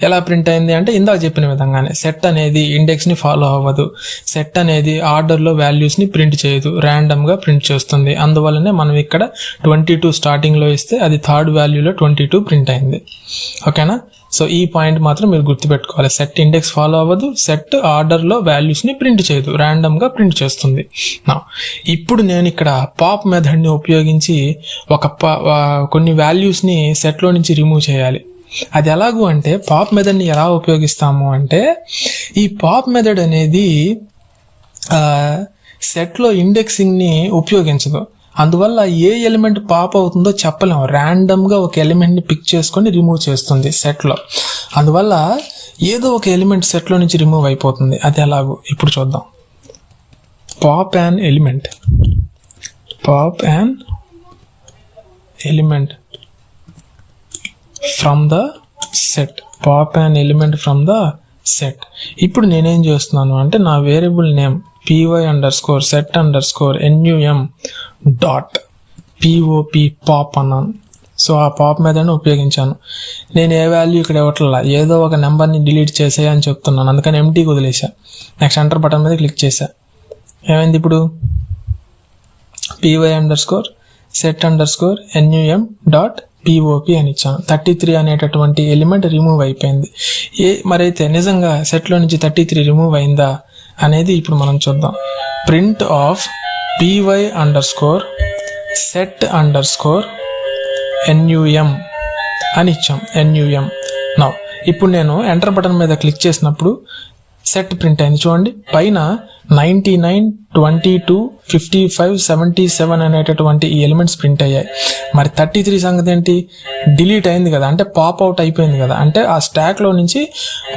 ఎలా ప్రింట్ అయింది అంటే ఇందాక చెప్పిన విధంగానే సెట్ అనేది ఇండెక్స్ని ఫాలో అవ్వదు. సెట్ అనేది ఆర్డర్లో వాల్యూస్ని ప్రింట్ చేయదు, ర్యాండమ్గా ప్రింట్ చేస్తుంది. అందువల్లనే మనం ఇక్కడ 22 స్టార్టింగ్లో ఇస్తే అది థర్డ్ వాల్యూలో 22 ప్రింట్ అయింది. ఓకేనా. సో ఈ పాయింట్ మాత్రం మీరు గుర్తుపెట్టుకోవాలి. సెట్ ఇండెక్స్ ఫాలో అవ్వదు, సెట్ ఆర్డర్లో వాల్యూస్ని ప్రింట్ చేయదు, ర్యాండమ్గా ప్రింట్ చేస్తుంది. ఇప్పుడు నేను ఇక్కడ పాప్ మెథడ్ని ఉపయోగించి కొన్ని వాల్యూస్ని సెట్లో నుంచి రిమూవ్ చేయాలి. అది ఎలాగూ అంటే పాప్ మెథడ్ని ఎలా ఉపయోగిస్తాము అంటే ఈ పాప్ మెథడ్ అనేది సెట్లో ఇండెక్సింగ్ని ఉపయోగించదు. అందువల్ల ఏ ఎలిమెంట్ పాప్ అవుతుందో చెప్పలేము. ర్యాండమ్గా ఒక ఎలిమెంట్ని పిక్ చేసుకొని రిమూవ్ చేస్తుంది సెట్లో. అందువల్ల ఏదో ఒక ఎలిమెంట్ సెట్లో నుంచి రిమూవ్ అయిపోతుంది. అది ఎలాగో ఇప్పుడు చూద్దాం. Pop an element from the set. ఇప్పుడు నేనేం చేస్తున్నాను అంటే నా variable name py_set_num dot pop అన్నాను. సో ఆ పాప్ మెథడ్ని ఉపయోగించాను. నేను ఏ వాల్యూ ఇక్కడ ఇవ్వట్లా, ఏదో ఒక నెంబర్ని డిలీట్ చేసేయని చెప్తున్నాను. అందుకని ఎంటీకి వదిలేసా. నెక్స్ట్ ఎంటర్ బటన్ మీద క్లిక్ చేశా. ఏమైంది ఇప్పుడు py_set_num డాట్ pop అని ఇచ్చాను. 33 అనేటటువంటి ఎలిమెంట్ రిమూవ్ అయిపోయింది. మరైతే నిజంగా సెట్లో నుంచి 33 రిమూవ్ అయిందా అనేది ఇప్పుడు మనం చూద్దాం. ప్రింట్ ఆఫ్ py_set_num అని ఇచ్చాం. num. నా ఇప్పుడు నేను ఎంటర్ బటన్ మీద క్లిక్ చేసినప్పుడు సెట్ ప్రింట్ అయింది. చూడండి, పైన 99, 22, 55, 77 అనేటటువంటి ఈ ఎలిమెంట్స్ ప్రింట్ అయ్యాయి. మరి 33 సంగతి ఏంటి? డిలీట్ అయింది కదా, అంటే పాప్ అవుట్ అయిపోయింది కదా. అంటే ఆ స్టాక్లో నుంచి,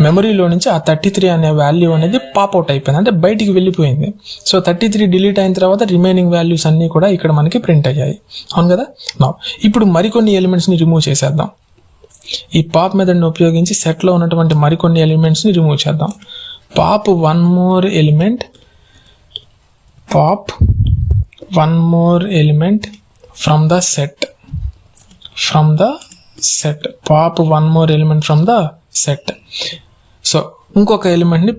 మెమరీలో నుంచి ఆ 33 అనే వాల్యూ అనేది పాప్ అవుట్ అయిపోయింది, అంటే బయటికి వెళ్ళిపోయింది. సో 33 డిలీట్ అయిన తర్వాత రిమైనింగ్ వాల్యూస్ అన్నీ కూడా ఇక్కడ మనకి ప్రింట్ అయ్యాయి. అవును కదా. నా ఇప్పుడు మరికొన్ని ఎలిమెంట్స్ని రిమూవ్ చేసేద్దాం. ఈ పాప్ మెథడ్ని ఉపయోగించి సెట్లో ఉన్నటువంటి మరికొన్ని ఎలిమెంట్స్ని రిమూవ్ చేద్దాం. Pop one more element from the set. Pop one more element from the set. So ఇంకొక ఎలిమెంట్ని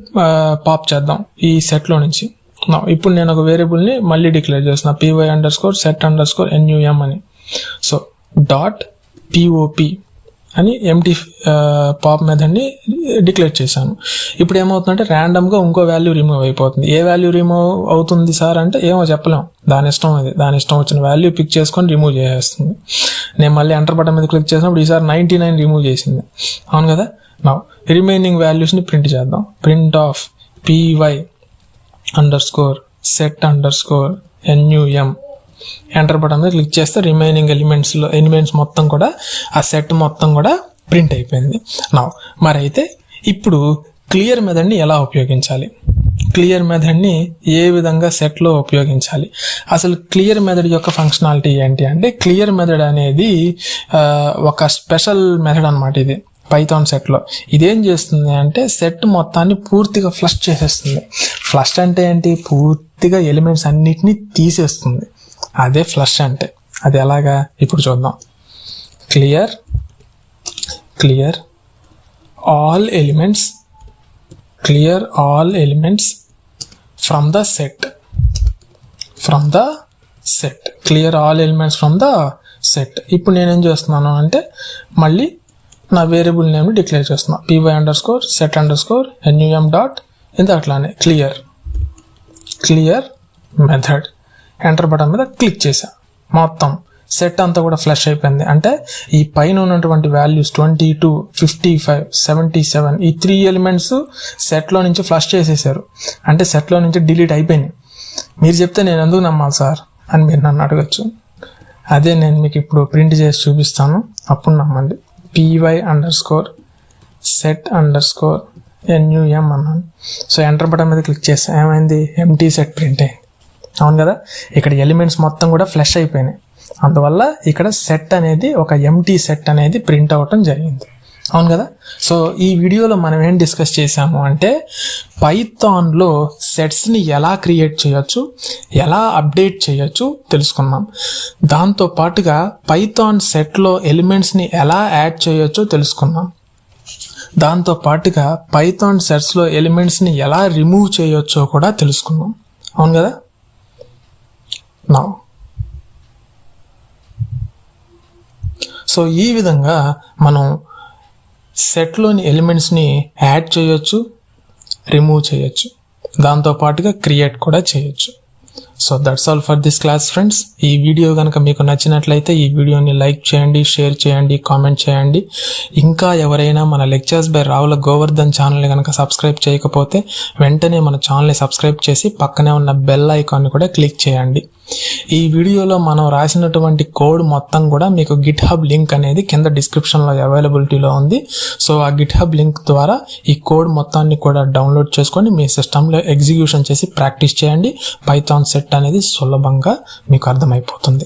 పాప్ చేద్దాం ఈ సెట్లో నుంచి. ఇప్పుడు నేను ఒక వేరియబుల్ని మళ్ళీ డిక్లేర్ చేస్తున్నా, py_set_num అని. సో డాట్ pop అని ఎంటీ పాప్ మెథడ్ని డిక్లేర్ చేశాను. ఇప్పుడు ఏమవుతుందంటే ర్యాండమ్గా ఇంకో వాల్యూ రిమూవ్ అయిపోతుంది. ఏ వాల్యూ రిమూవ్ అవుతుంది సార్ అంటే ఏమో చెప్పలేం, దాని ఇష్టం వచ్చిన వాల్యూ పిక్ చేసుకొని రిమూవ్ చేసేస్తుంది. నేను మళ్ళీ ఎంటర్ బటన్ మీద క్లిక్ చేసినప్పుడు ఈసారి 99 రిమూవ్ చేసింది. అవును కదా. నా రిమైనింగ్ వాల్యూస్ని ప్రింట్ చేద్దాం. Print of py_set_num enter button మీద క్లిక్ చేస్తే రిమైనింగ్ ఎలిమెంట్స్ మొత్తం కూడా ఆ సెట్ మొత్తం కూడా ప్రింట్ అయిపోయింది. మరి అయితే ఇప్పుడు క్లియర్ మెథడ్ని ఎలా ఉపయోగించాలి, క్లియర్ మెథడ్ని ఏ విధంగా సెట్లో ఉపయోగించాలి, అసలు క్లియర్ మెథడ్ యొక్క ఫంక్షనాలిటీ ఏంటి అంటే, క్లియర్ మెథడ్ అనేది ఒక స్పెషల్ మెథడ్ అన్నమాట. ఇది పైథాన్ సెట్లో ఇదేం చేస్తుంది అంటే సెట్ మొత్తాన్ని పూర్తిగా ఫ్లష్ చేసేస్తుంది. ఫ్లష్ అంటే ఏంటి, పూర్తిగా ఎలిమెంట్స్ అన్నిటినీ తీసేస్తుంది. అదే ఫ్లష్ అంటే. అది ఎలాగా ఇప్పుడు చూద్దాం. Clear all elements from the set clear all elements from the set. ఇప్పుడు నేనేం చేస్తున్నాను అంటే మళ్ళీ నా వేరియబుల్ నేమ్ని డిక్లేర్ చేస్తున్నా, py_set_num డాట్ ఇంత అట్లానే క్లియర్ మెథడ్. ఎంటర్ బటన్ మీద క్లిక్ చేశా, మొత్తం సెట్ అంతా కూడా ఫ్లష్ అయిపోయింది. అంటే ఈ పైన ఉన్నటువంటి వాల్యూస్ 22, 55, 77 ఈ 3 ఎలిమెంట్స్ సెట్లో నుంచి ఫ్లష్ చేసేసారు. అంటే సెట్లో నుంచి డిలీట్ అయిపోయినాయి. మీరు చెప్తే నేను ఎందుకు నమ్మాలి సార్ అని మీరు నన్ను అడగచ్చు. అదే నేను మీకు ఇప్పుడు ప్రింట్ చేసి చూపిస్తాను, అప్పుడు నమ్మండి. py_set_num అన్నాను. సో ఎంటర్ బటన్ మీద క్లిక్ చేస్తే ఏమైంది, ఎంటీ సెట్ ప్రింట్ అయింది. అవును కదా, ఇక్కడ ఎలిమెంట్స్ మొత్తం కూడా ఫ్లష్ అయిపోయినాయి. అందువల్ల ఇక్కడ సెట్ అనేది ఒక ఎంటీ సెట్ అనేది ప్రింట్ అవ్వటం జరిగింది. అవును కదా. సో ఈ వీడియోలో మనం ఏం డిస్కస్ చేసాము అంటే పైథాన్లో సెట్స్ని ఎలా క్రియేట్ చేయొచ్చు, ఎలా అప్డేట్ చేయొచ్చు తెలుసుకున్నాం. దాంతో పాటుగా పైథాన్ సెట్లో ఎలిమెంట్స్ని ఎలా యాడ్ చేయొచ్చో తెలుసుకున్నాం. దాంతో పాటుగా పైథాన్ సెట్స్లో ఎలిమెంట్స్ని ఎలా రిమూవ్ చేయొచ్చో కూడా తెలుసుకున్నాం. అవును కదా. సో ఈ విధంగా మనం సెట్లోని ఎలిమెంట్స్ని యాడ్ చేయొచ్చు, రిమూవ్ చేయొచ్చు, దాంతోపాటుగా క్రియేట్ కూడా చేయొచ్చు. So that's all for this class friends. ఈ వీడియో కనుక మీకు నచ్చినట్లయితే ఈ వీడియోని లైక్ చేయండి, షేర్ చేయండి, కామెంట్ చేయండి. ఇంకా ఎవరైనా మన లెక్చర్స్ బై రావుల గోవర్ధన్ ఛానల్ని కనుక సబ్స్క్రైబ్ చేయకపోతే వెంటనే మన ఛానల్ని సబ్స్క్రైబ్ చేసి పక్కనే ఉన్న బెల్ ఐకాన్ని కూడా క్లిక్ చేయండి. ఈ వీడియోలో మనం రాసినటువంటి కోడ్ మొత్తం కూడా మీకు గిట్హబ్ లింక్ అనేది కింద డిస్క్రిప్షన్లో అవైలబిలిటీలో ఉంది. సో ఆ గిట్హబ్ లింక్ ద్వారా ఈ కోడ్ మొత్తాన్ని కూడా డౌన్లోడ్ చేసుకొని మీ సిస్టంలో ఎగ్జిక్యూషన్ చేసి ప్రాక్టీస్ చేయండి. పైథాన్ సెట్ అనేది సులభంగా మీకు అర్థమైపోతుంది.